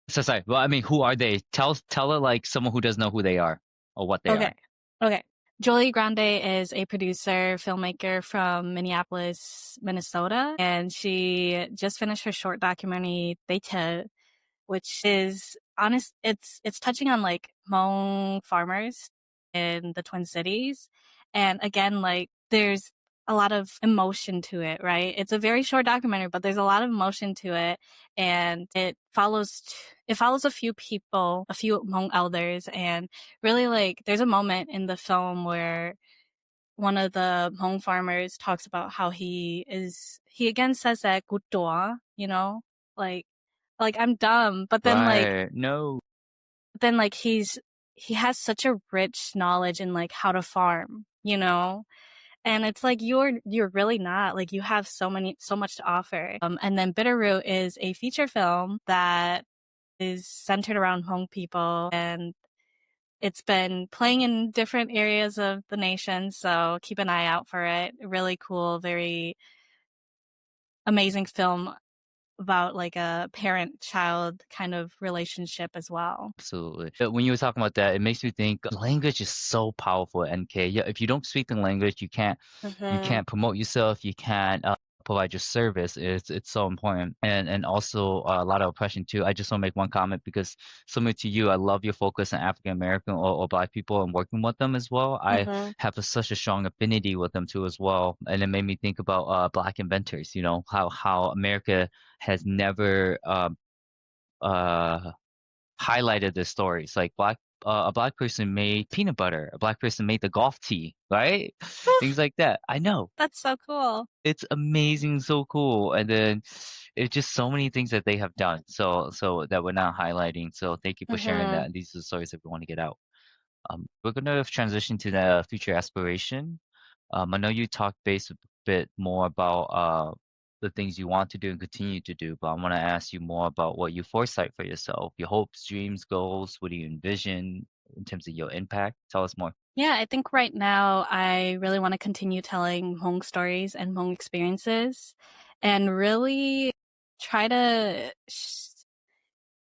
So sorry. Well, I mean, who are they? Tell it like someone who doesn't know who they are or what they Okay, are. okay. Jolie Grande is a producer, filmmaker from Minneapolis, Minnesota, and she just finished her short documentary, Te, which is honest. It's touching on like Hmong farmers in the Twin Cities, and again, like there's a lot of emotion to it, right? It's a very short documentary, but there's a lot of emotion to it, and it follows a few people, a few Hmong elders, and really like there's a moment in the film where one of the Hmong farmers talks about how he again says that "gudwa," like I'm dumb, but Right. No. then like he has such a rich knowledge in like how to farm, and it's like you're really not, like you have so much to offer. And then Bitterroot is a feature film that is centered around Hmong people, and it's been playing in different areas of the nation, so keep an eye out for it. Really cool, very amazing film about like a parent-child kind of relationship as well. Absolutely. When you were talking about that, it makes me think language is so powerful, NK. Yeah, if you don't speak the language, you Mm-hmm. can't promote yourself, you can't provide your service. It's so important. And also a lot of oppression too. I just want to make one comment because similar to you, I love your focus on African American or Black people and working with them as well. I Mm-hmm. have such a strong affinity with them too as well. And it made me think about Black inventors, how America has never uh highlighted the stories. Like a black person made peanut butter, a black person made the golf tee, right? Things like that. I know That's so cool. it's amazing, so cool, and then it's just so many things that they have done. So that we're not highlighting. So thank you for sharing Mm-hmm. that. These are the stories that we want to get out. We're gonna transition to the future aspiration. I know you talked base a bit more about the things you want to do and continue to do, but I want to ask you more about what you foresight for yourself, your hopes, dreams, goals. What do you envision in terms of your impact? Tell us more. Yeah, I think right now I really want to continue telling Hmong stories and Hmong experiences, and really try to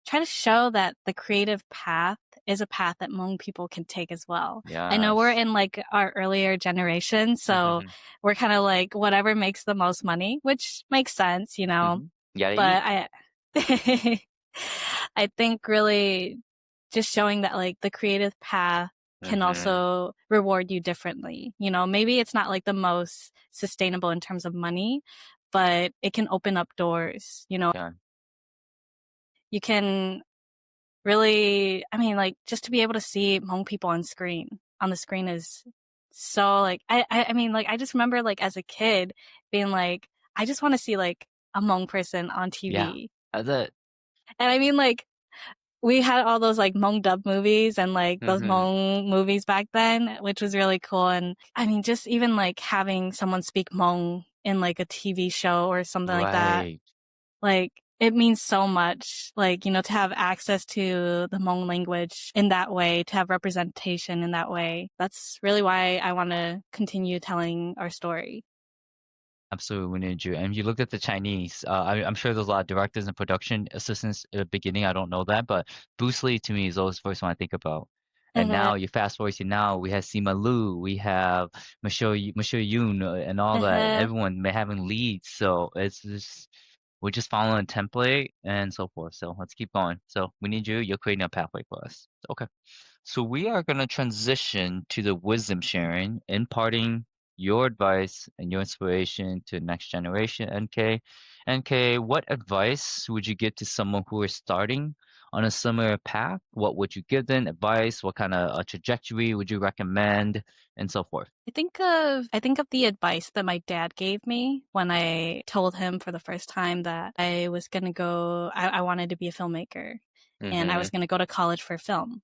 try to show that the creative path is a path that Hmong people can take as well. I know we're Yes. in like our earlier generation, so Mm-hmm. we're kind of like whatever makes the most money, which makes sense, Mm-hmm. You gotta eat. but I think really just showing that like the creative path can Mm-hmm. also reward you differently. Maybe it's not like the most sustainable in terms of money, but it can open up doors. Yeah. You can really, I mean, like, just to be able to see Hmong people on the screen is so, like, I mean, like, I just remember, like, as a kid being like, I just want to see, like, a Hmong person on Yeah, TV. that's it. And I mean, like, we had all those, like, Hmong dub movies and, like, those Hmm. Hmong movies back then, which was really cool. And I mean, just even, like, having someone speak Hmong in, like, a TV show or something like that, Right. like, it means so much, like, to have access to the Hmong language in that way, to have representation in that way. That's really why I want to continue telling our story. Absolutely, we need you. And you looked at the Chinese. I'm sure there's a lot of directors and production assistants at the beginning. I don't know that, but Bruce Lee to me is always the first one I think about. And Mm-hmm. now you fast forward to now, we have Sima Lu, we have Michelle Yoon, and all that. Mm-hmm. Everyone having leads. So it's just we're just following a template and so forth. So let's keep going. So we need you. You're creating a pathway for us. Okay. So we are going to transition to the wisdom sharing, imparting your advice and your inspiration to the next generation. NK, what advice would you give to someone who is starting on a similar path? What would you give them? Advice? What kind of trajectory would you recommend, and so forth? I think of the advice that my dad gave me when I told him for the first time that I wanted to be a filmmaker and I Mm-hmm. was going to go to college for film.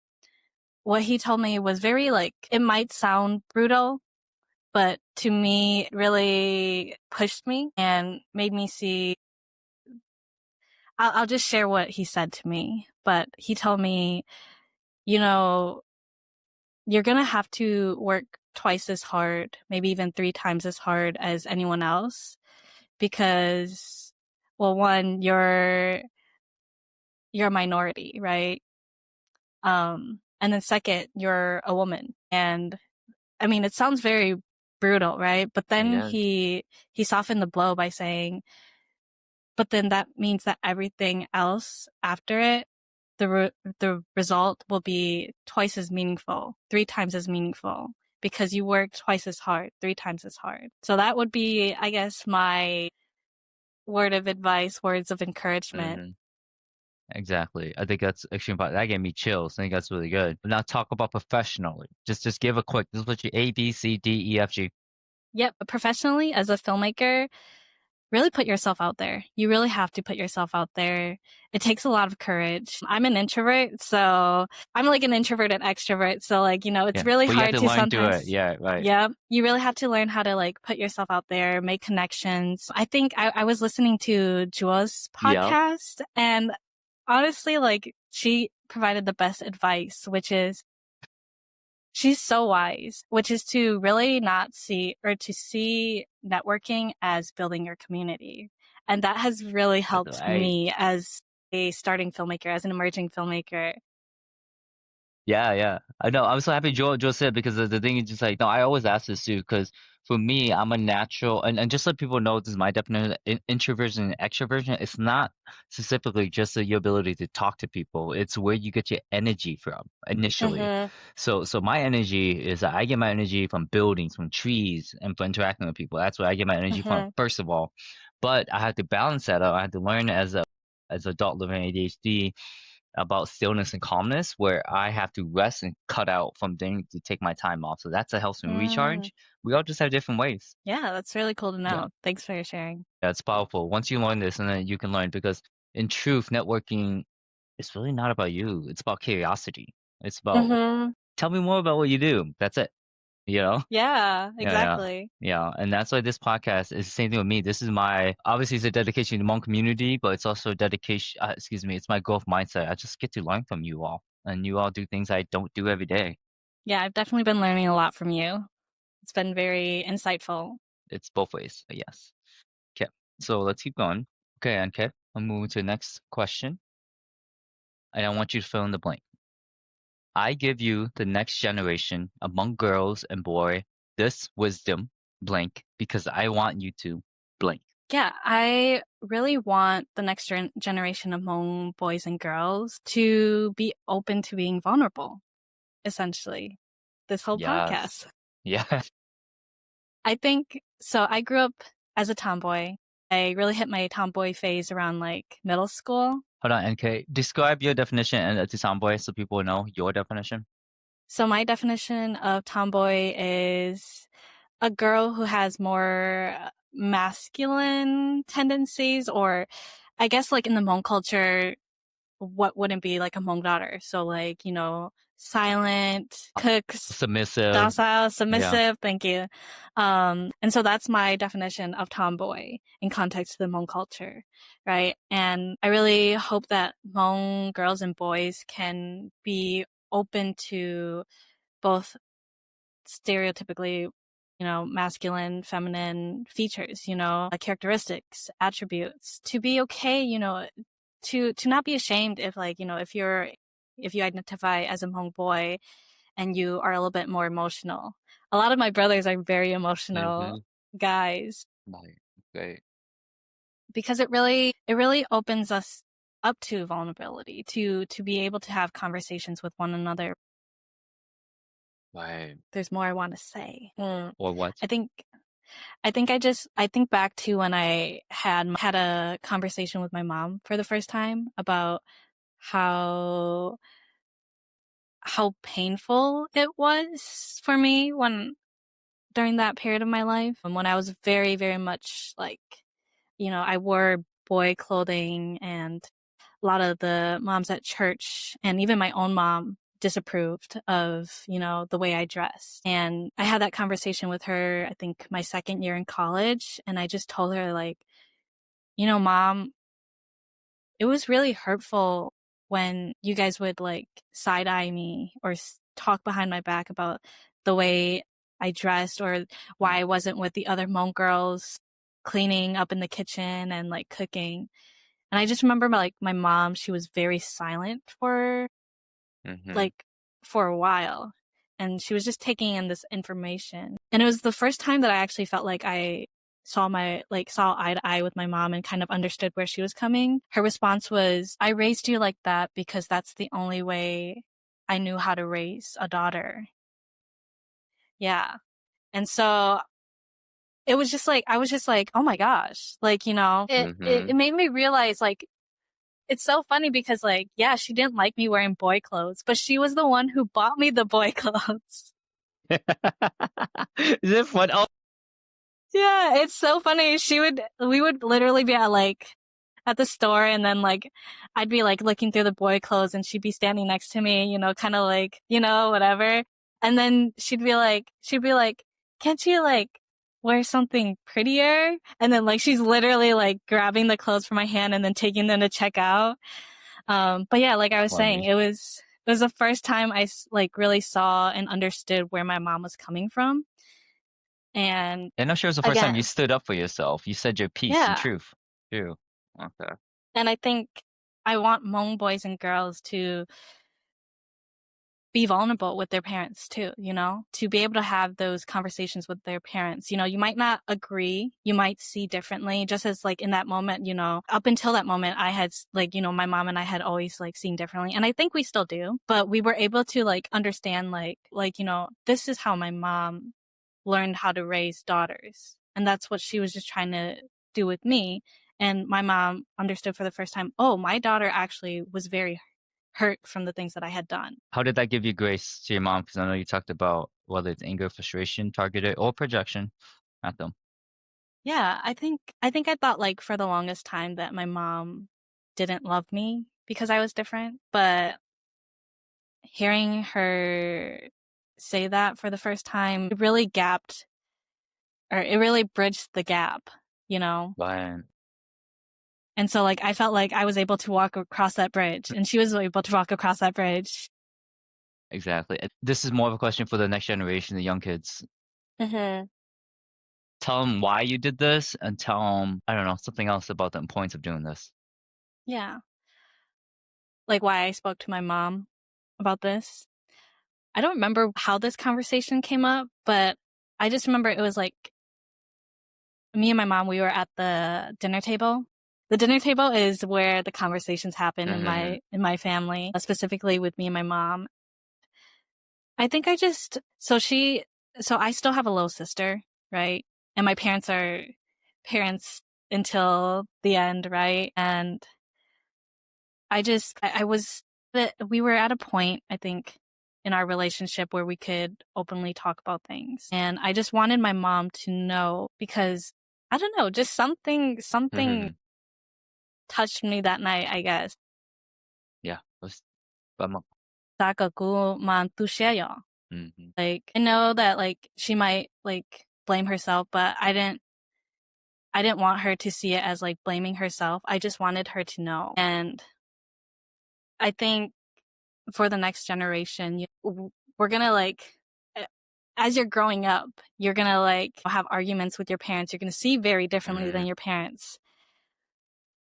What he told me was very, like, it might sound brutal, but to me, it really pushed me and made me see. I'll just share what he said to me, but he told me, you know, you're going to have to work twice as hard, maybe even 3 times as hard as anyone else because, well, one, you're a minority, right? And then second, you're a woman. And I mean, it sounds very brutal, right? But then Yes. he softened the blow by saying, but then that means that everything else after it, the result will be twice as meaningful, 3 times as meaningful because you work twice as hard, 3 times as hard. So that would be, I guess, my word of advice, words of encouragement. Mm-hmm. Exactly. I think that's actually important. That gave me chills. I think that's really good. But now talk about professionally. Just give a quick. This is what you A, B, C, D, E, F, G. Yep, professionally as a filmmaker, really put yourself out there. You really have to put yourself out there. It takes a lot of courage. I'm an introvert, so I'm like an introverted extrovert. So, like, it's Yeah. really But you have hard to to learn to it. sometimes, Yeah, right. yeah, you really have to learn how to, like, put yourself out there, make connections. I think I was listening to Jua's Yep. podcast, and honestly, like, she provided the best advice, which is she's so wise, which is to really not see or to see networking as building your community. And that has really That's helped right. me as a starting filmmaker, as an emerging filmmaker. Yeah, yeah. I know. I'm so happy Joe said because the thing is just like no, I always ask this too because for me, I'm a natural and just let people know this is my definition. Introversion and extroversion. It's not specifically just your ability to talk to people. It's where you get your energy from initially. Mm-hmm. So my energy is that I get my energy from buildings, from trees, and from interacting with people. That's where I get my energy from Mm-hmm. first of all. But I had to balance that out. I had to learn as a adult living ADHD about stillness and calmness where I have to rest and cut out from things to take my time off. So that's what helps me Mm. recharge. We all just have different ways. Yeah, that's really cool to Yeah, know. Thanks for your sharing. that's powerful. Once you learn this, and then you can learn because in truth, networking is really not about you. It's about curiosity. It's about Mm-hmm. tell me more about what you do. That's it. You know? Yeah, Yeah, yeah. exactly. Yeah, and that's why this podcast is the same thing with me. This is my obviously it's a dedication to the Hmong community, but it's also a dedication. Excuse me, it's my growth mindset. I just get to learn from you all, and you all do things I don't do every day. Yeah, I've definitely been learning a lot from you. It's been very insightful. It's both ways, yes. Okay, so let's keep going. Okay, okay, I'm moving to the next question, and I want you to fill in the blank. I give you the next generation among girls and boy this wisdom blank because I want you to blank. Yeah, I really want the next generation of Hmong boys and girls to be open to being vulnerable, essentially, this whole Yes. podcast. Yeah. I think so. I grew up as a tomboy. I really hit my tomboy phase around, like, middle school. Hold on, NK. Describe your definition and to tomboy so people know your definition. So my definition of tomboy is a girl who has more masculine tendencies, or I guess like in the Hmong culture, what wouldn't be like a Hmong daughter? So like, silent, cooks, Submissive. docile, Yeah. submissive. Thank you. And so that's my definition of tomboy in context to the Hmong culture, right? And I really hope that Hmong girls and boys can be open to both stereotypically, masculine, feminine features, characteristics, attributes, to be okay, to not be ashamed if like, if you identify as a Hmong boy and you are a little bit more emotional. A lot of my brothers are very emotional Mm-hmm. guys Nice. Great. because it really opens us up to vulnerability, to be able to have conversations with one another. Right. There's more I want to say. Or what? I think I think back to when I had a conversation with my mom for the first time about how painful it was for me during that period of my life, and when I was very, very much like, I wore boy clothing, and a lot of the moms at church and even my own mom disapproved of, the way I dressed. And I had that conversation with her, I think my second year in college. And I just told her like, mom, it was really hurtful when you guys would like side eye me or talk behind my back about the way I dressed, or why I wasn't with the other Hmong girls cleaning up in the kitchen and like cooking. And I just remember like my mom, she was very silent Mm-hmm. like for a while. And she was just taking in this information. And it was the first time that I actually felt like I saw eye to eye with my mom and kind of understood where she was coming. Her response was, I raised you like that because that's the only way I knew how to raise a daughter. Yeah. And so it was just like, I was just like, oh my gosh, like, Mm-hmm. it made me realize like, it's so funny because like, yeah, she didn't like me wearing boy clothes, but she was the one who bought me the boy clothes. Is it fun? Oh, Yeah, it's so funny. We would literally be at the store, and then like I'd be like looking through the boy clothes and she'd be standing next to me, kind of like, whatever. And then she'd be like, can't you like wear something prettier? And then like she's literally like grabbing the clothes from my hand and then taking them to check out. But yeah, like I was saying, funny. it was the first time I like really saw and understood where my mom was coming from. And And I'm sure it was the first time you again, stood up for yourself. You said your piece and yeah. truth. True. Okay. And I think I want Hmong boys and girls to be vulnerable with their parents too, to be able to have those conversations with their parents. You might not agree, you might see differently, just as like in that moment, up until that moment, I had like, my mom and I had always like seen differently. And I think we still do, but we were able to like understand like, this is how my mom learned how to raise daughters. And that's what she was just trying to do with me. And my mom understood for the first time, oh, my daughter actually was very hurt from the things that I had done. How did that give you grace to your mom? Because I know you talked about whether it's anger, frustration, targeted, or projection at them. Yeah, I think I thought like for the longest time that my mom didn't love me because I was different, but hearing her say that for the first time, it really bridged the gap, you know? But And so like I felt like I was able to walk across that bridge and she was able to walk across that bridge. exactly. This is more of a question for the next generation, the young kids. Mm-hmm. Tell them why you did this and tell them, I don't know, something else about the importance of doing this. Yeah. Like why I spoke to my mom about this. I don't remember how this conversation came up, but I just remember it was like me and my mom, we were at the dinner table. The dinner table is where the conversations happen in Mm-hmm. my family, specifically with me and my mom. I think so I still have a little sister, right? And my parents are parents until the end, right? And we were at a point, I think, in our relationship where we could openly talk about things. And I just wanted my mom to know because, I don't know, just something Mhm. touched me that night, I guess. Yeah. Tama. Mhm. Like, I know that, like, she might, like, blame herself, but I didn't want her to see it as, like, blaming herself. I just wanted her to know. And I think for the next generation, we're gonna, like, as you're growing up, you're gonna, like, have arguments with your parents. You're gonna see very differently than Mhm. your parents.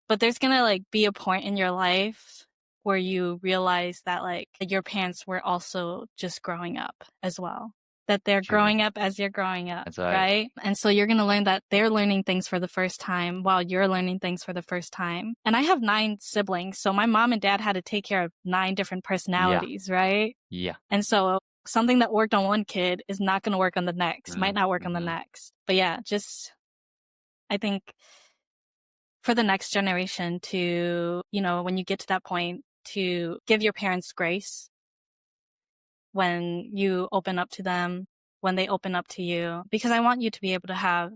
But there's gonna, like, be a point in your life where you realize that, like, your parents were also just growing up as well. That they're True. growing up as you're growing up, That's right. right? And so you're gonna learn that they're learning things for the first time while you're learning things for the first time. And I have 9 siblings, so my mom and dad had to take care of 9 different Yeah. personalities, right? Yeah. And so something that worked on one kid is not gonna work on the next, might not work on the Mhm. next. But yeah, just I think for the next generation to, when you get to that point, to give your parents grace when you open up to them, when they open up to you, because I want you to be able to have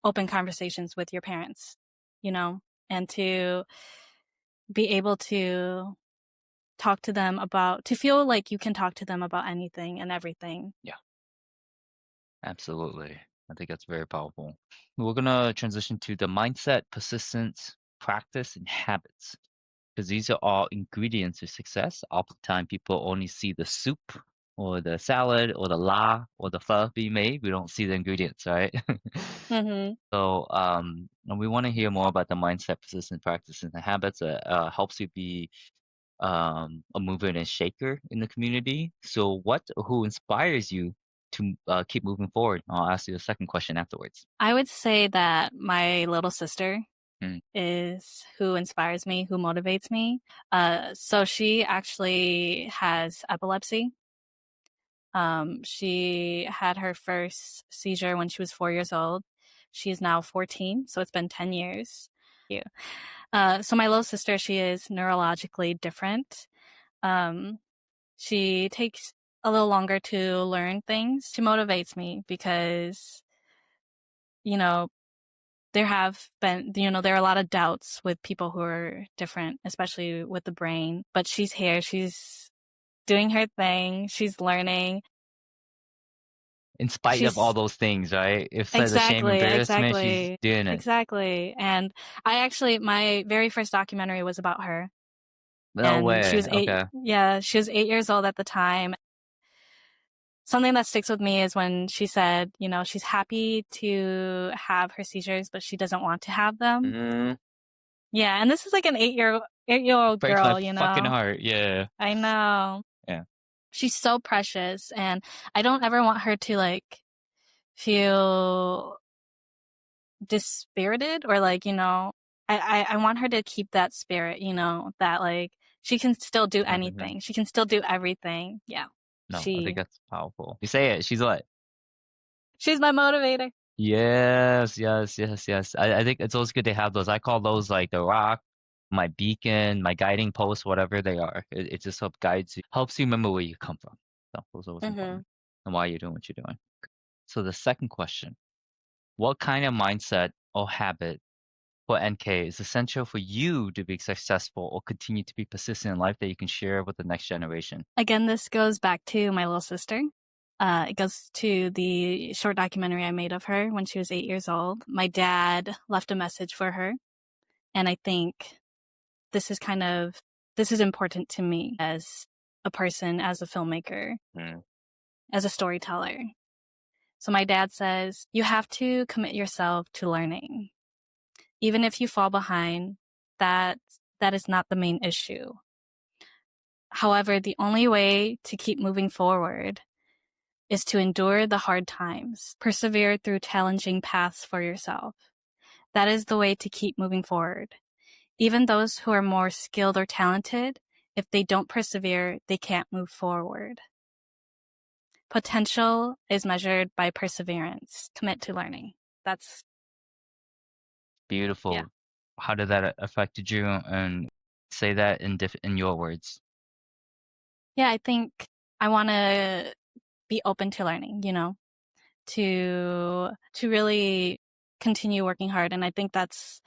open conversations with your parents, and to be able to talk to them to feel like you can talk to them about anything and everything. Yeah. Absolutely. I think that's very powerful. We're gonna transition to the mindset, persistence, practice, and habits. Because these are all ingredients to success. Oftentimes, people only see the soup or the salad or the la or the pho being made. We don't see the ingredients, right? Mm-hmm. So, and we want to hear more about the mindset, persistent practice, and the habits that helps you be a mover and a shaker in the community. So, who inspires you to keep moving forward? I'll ask you a second question afterwards. I would say that my little sister Mm. is who inspires me, who motivates me. So she actually has epilepsy. She had her first seizure when she was 4 years old. She is now 14, so it's been 10 years. Thank you. So my little sister, she is neurologically different. She takes a little longer to learn things. She motivates me because, you know, there have been, there are a lot of doubts with people who are different, especially with the brain. But she's here. She's doing her thing. She's learning. In spite of all She's those things, right? If such a shame, exactly, embarrassment, she's exactly, doing it. exactly. And my very first documentary was about her. No And she way. was Okay. she was 8 years old at the time. Something that sticks with me is when she said, she's happy to have her seizures, but she doesn't want to have them. Mm, Yeah, and this is like an 8-year-old breaks my girl, fucking heart. Yeah. I know. Yeah. She's so precious, and I don't ever want her to, like, feel dispirited or, like, I want her to keep that spirit, that, like, she can still do Mhm. anything. She can still do everything. Yeah. No, I think that's powerful. You say it. She's what? She's my motivator. Yes, yes, yes, yes. I think it's always good to have those. I call those like the rock, my beacon, my guiding post, whatever they are. It just helps you remember where you come from. So those are always Mm-hmm. important and why you're doing what you're doing. So the second question, what kind of mindset or habit for NK is essential for you to be successful or continue to be persistent in life that you can share with the next generation? Again, this goes back to my little sister. It goes to the short documentary I made of her when she was 8 years old. My dad left a message for her, and I think this is important to me as a person, as a filmmaker, Mm. as a storyteller. So my dad says, you have to commit yourself to learning. Even if you fall behind, that is not the main issue. However, the only way to keep moving forward is to endure the hard times, persevere through challenging paths for yourself. That is the way to keep moving forward. Even those who are more skilled or talented, if they don't persevere, they can't move forward. Potential is measured by perseverance. Commit to learning. That's, yeah. Beautiful. How did that affected you? And say that in your words? Yeah, I think I want to be open to learning, to really continue working hard. And I think that's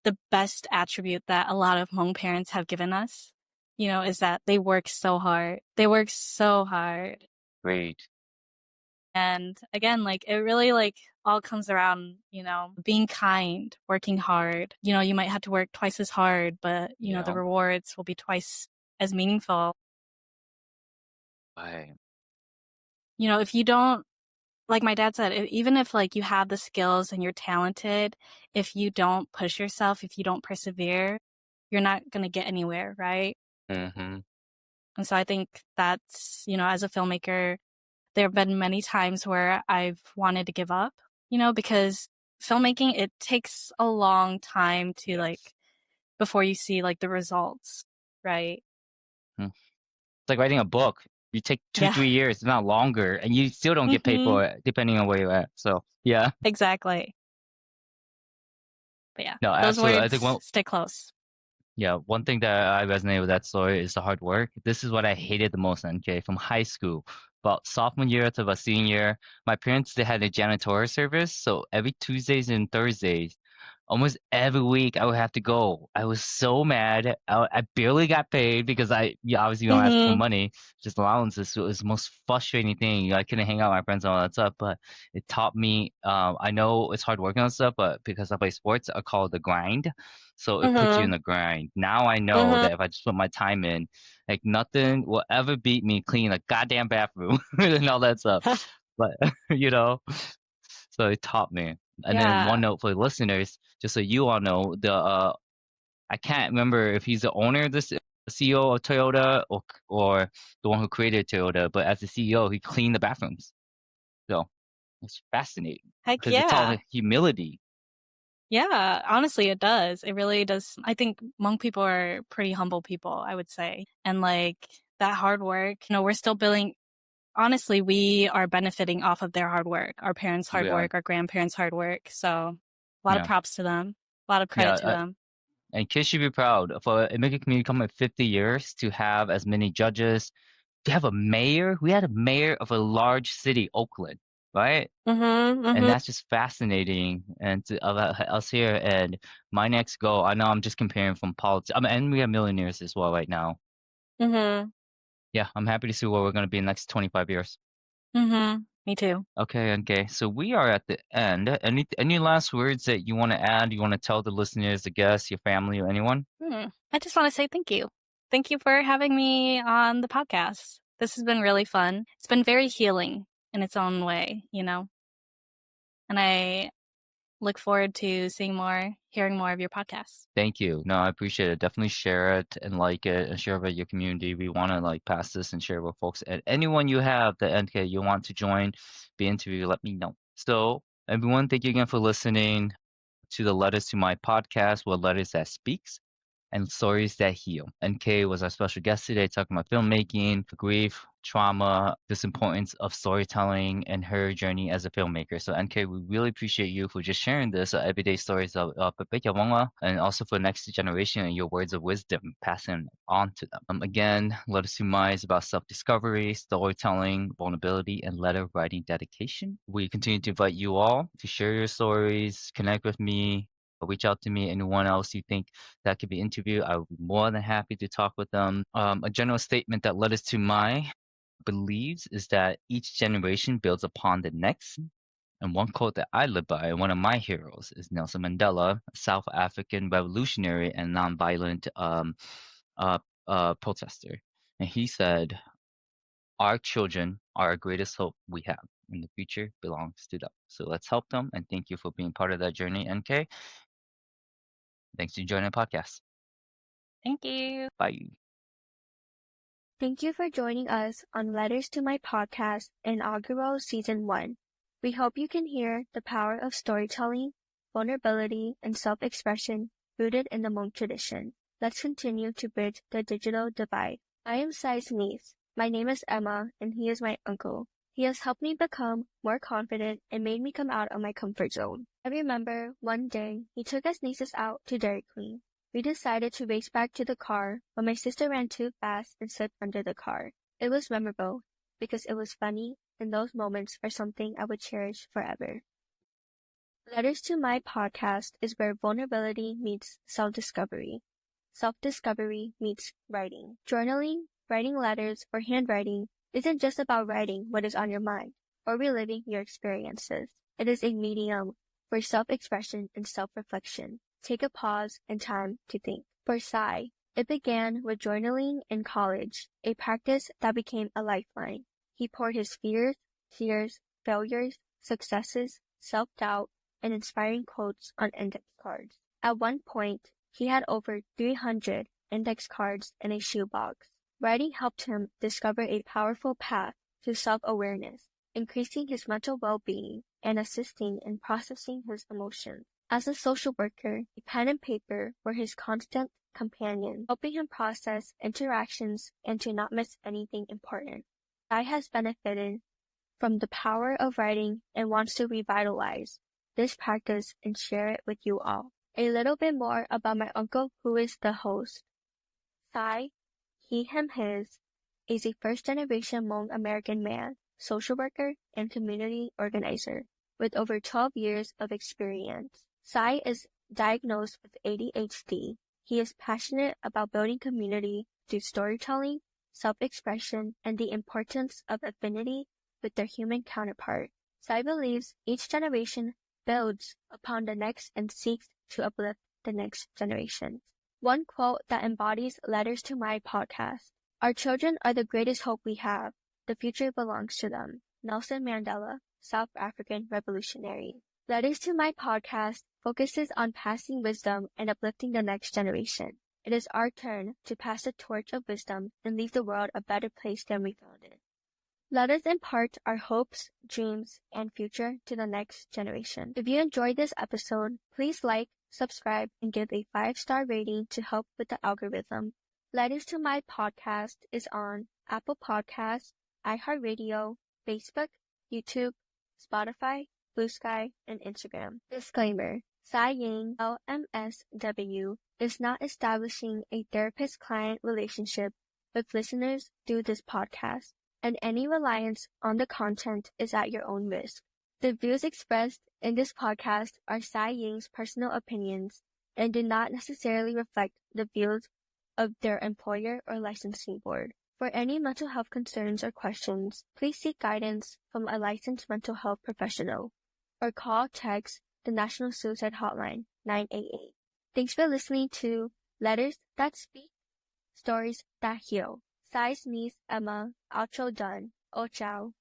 the best attribute that a lot of Hmong parents have given us, is that they work so hard. They work so hard. Great. And again, it really all comes around, being kind, working hard. You might have to work twice as hard, but Yeah. the rewards will be twice as meaningful. Right. If you don't, like my dad said, even if you have the skills and you're talented, if you don't push yourself, if you don't persevere, you're not going to get anywhere, right? Mm-hmm. And so I think that's, as a filmmaker, there have been many times where I've wanted to give up, because filmmaking, it takes a long time to Yes. before you see the results, right? Mm. It's like writing a book. You take two, Yeah. 3 years, if not longer, and you still don't get paid Mm-hmm. for it, depending on where you're at. So yeah. Exactly. But yeah, No, those absolutely. I think words stick close. one thing that I resonate with that story is the hard work. This is what I hated the most, NK, from high school. About sophomore year to about senior year, my parents, they had a janitorial service. So every Tuesdays and Thursdays, almost every week I would have to go. I was so mad. I barely got paid because obviously don't ask for Mm-hmm. money, just allowances. So it was the most frustrating thing. I couldn't hang out with my friends and all that stuff, but it taught me. I know it's hard working on stuff, but because I play sports, I call it the grind. So it puts you in Mm-hmm. the grind. Now I know Mm-hmm. that if I just put my time in, like nothing will ever beat me cleaning a goddamn bathroom and all that stuff. But you know, so it taught me. And then one Yeah. note for the listeners, just so you all know, I can't remember if he's the owner of this CEO of Toyota or the one who created Toyota, but as the CEO, he cleaned the bathrooms. So it's fascinating Heck because it's all yeah. humility. Yeah, honestly, it does. It really does. I think Hmong people are pretty humble people, I would say. And that hard work, we're still building. Honestly, we are benefiting off of their hard work, our parents' hard We are. work, our grandparents' hard work. So a lot of Yeah. props to them, a lot of Yeah. credit to them. And kids should be proud for a Immigrant Community coming 50 years to have as many judges, to have a mayor. We had a mayor of a large city, Oakland, right? Mm-hmm. And Mm-hmm. that's just fascinating. And to us here, and my next goal, I know I'm just comparing from politics. And we have millionaires as well right now. Mm-hmm. Yeah, I'm happy to see where we're going to be in the next 25 years. Mm-hmm. Me too. Okay. So we are at the end. Any last words that you want to add? You want to tell the listeners, the guests, your family, or anyone? I just want to say thank you. Thank you for having me on the podcast. This has been really fun. It's been very healing in its own way, and I look forward to hearing more of your podcasts. Thank you. No, I appreciate it. Definitely share it and like it and share it with your community. We want to pass this and share it with folks. And anyone you have that NK you want to join, be interviewed, let me know. So everyone, thank you again for listening to the Letters to My podcast, where letters that speaks and stories that heal. NK was our special guest today talking about filmmaking, grief, trauma, this importance of storytelling and her journey as a filmmaker. So NK, we really appreciate you for just sharing this everyday stories of Pepekawanga and also for the next generation and your words of wisdom, passing on to them. Again, Letter to My is about self-discovery, storytelling, vulnerability, and letter writing dedication. We continue to invite you all to share your stories, connect with me, reach out to me, anyone else you think that could be interviewed. I would be more than happy to talk with them. A general statement that Letters to My believes is that each generation builds upon the next. And one quote that I live by, and one of my heroes, is Nelson Mandela, a South African revolutionary and nonviolent protester. And he said, our children are our greatest hope we have, and the future belongs to them. So let's help them. And thank you for being part of that journey, NK. Thanks for joining the podcast. Thank you. Bye. Thank you for joining us on Letters to My Podcast Inaugural Season 1. We hope you can hear the power of storytelling, vulnerability, and self-expression rooted in the Hmong tradition. Let's continue to bridge the digital divide. I am Xai's niece. My name is Emma, and he is my uncle. He has helped me become more confident and made me come out of my comfort zone. I remember one day he took us nieces out to Dairy Queen. We decided to race back to the car, but my sister ran too fast and slipped under the car. It was memorable because it was funny, and those moments are something I would cherish forever. Letters to My Podcast is where vulnerability meets self-discovery. Self-discovery meets writing. Journaling, writing letters, or handwriting isn't just about writing what is on your mind or reliving your experiences. It is a medium for self-expression and self-reflection. Take a pause and time to think. For Xai, it began with journaling in college, a practice that became a lifeline. He poured his fears, tears, failures, successes, self-doubt, and inspiring quotes on index cards. At one point, he had over 300 index cards in a shoebox. Writing helped him discover a powerful path to self-awareness, increasing his mental well-being and assisting in processing his emotions. As a social worker, a pen and paper were his constant companion, helping him process interactions and to not miss anything important. Xai has benefited from the power of writing and wants to revitalize this practice and share it with you all. A little bit more about my uncle, who is the host. Xai, he, him, his, is a first-generation Hmong American man, social worker, and community organizer with over 12 years of experience. Xai is diagnosed with ADHD. He is passionate about building community through storytelling, self-expression, and the importance of affinity with their human counterpart. Xai believes each generation builds upon the next and seeks to uplift the next generation. One quote that embodies Letters to My Podcast. Our children are the greatest hope we have. The future belongs to them. Nelson Mandela, South African revolutionary. Letters to My Podcast focuses on passing wisdom and uplifting the next generation. It is our turn to pass the torch of wisdom and leave the world a better place than we found it. Letters impart our hopes, dreams, and future to the next generation. If you enjoyed this episode, please like, subscribe, and give a 5-star rating to help with the algorithm. Letters to My Podcast is on Apple Podcasts, iHeartRadio, Facebook, YouTube, Spotify, Blue Sky, and Instagram. Disclaimer: Xai Yang, LMSW, is not establishing a therapist-client relationship with listeners through this podcast, and any reliance on the content is at your own risk. The views expressed in this podcast are Xai Yang's personal opinions and do not necessarily reflect the views of their employer or licensing board. For any mental health concerns or questions, please seek guidance from a licensed mental health professional or call text the National Suicide Hotline 988. Thanks for listening to Letters That Speak, Stories That Heal. Xai's niece Emma, outro done. Oh, ciao.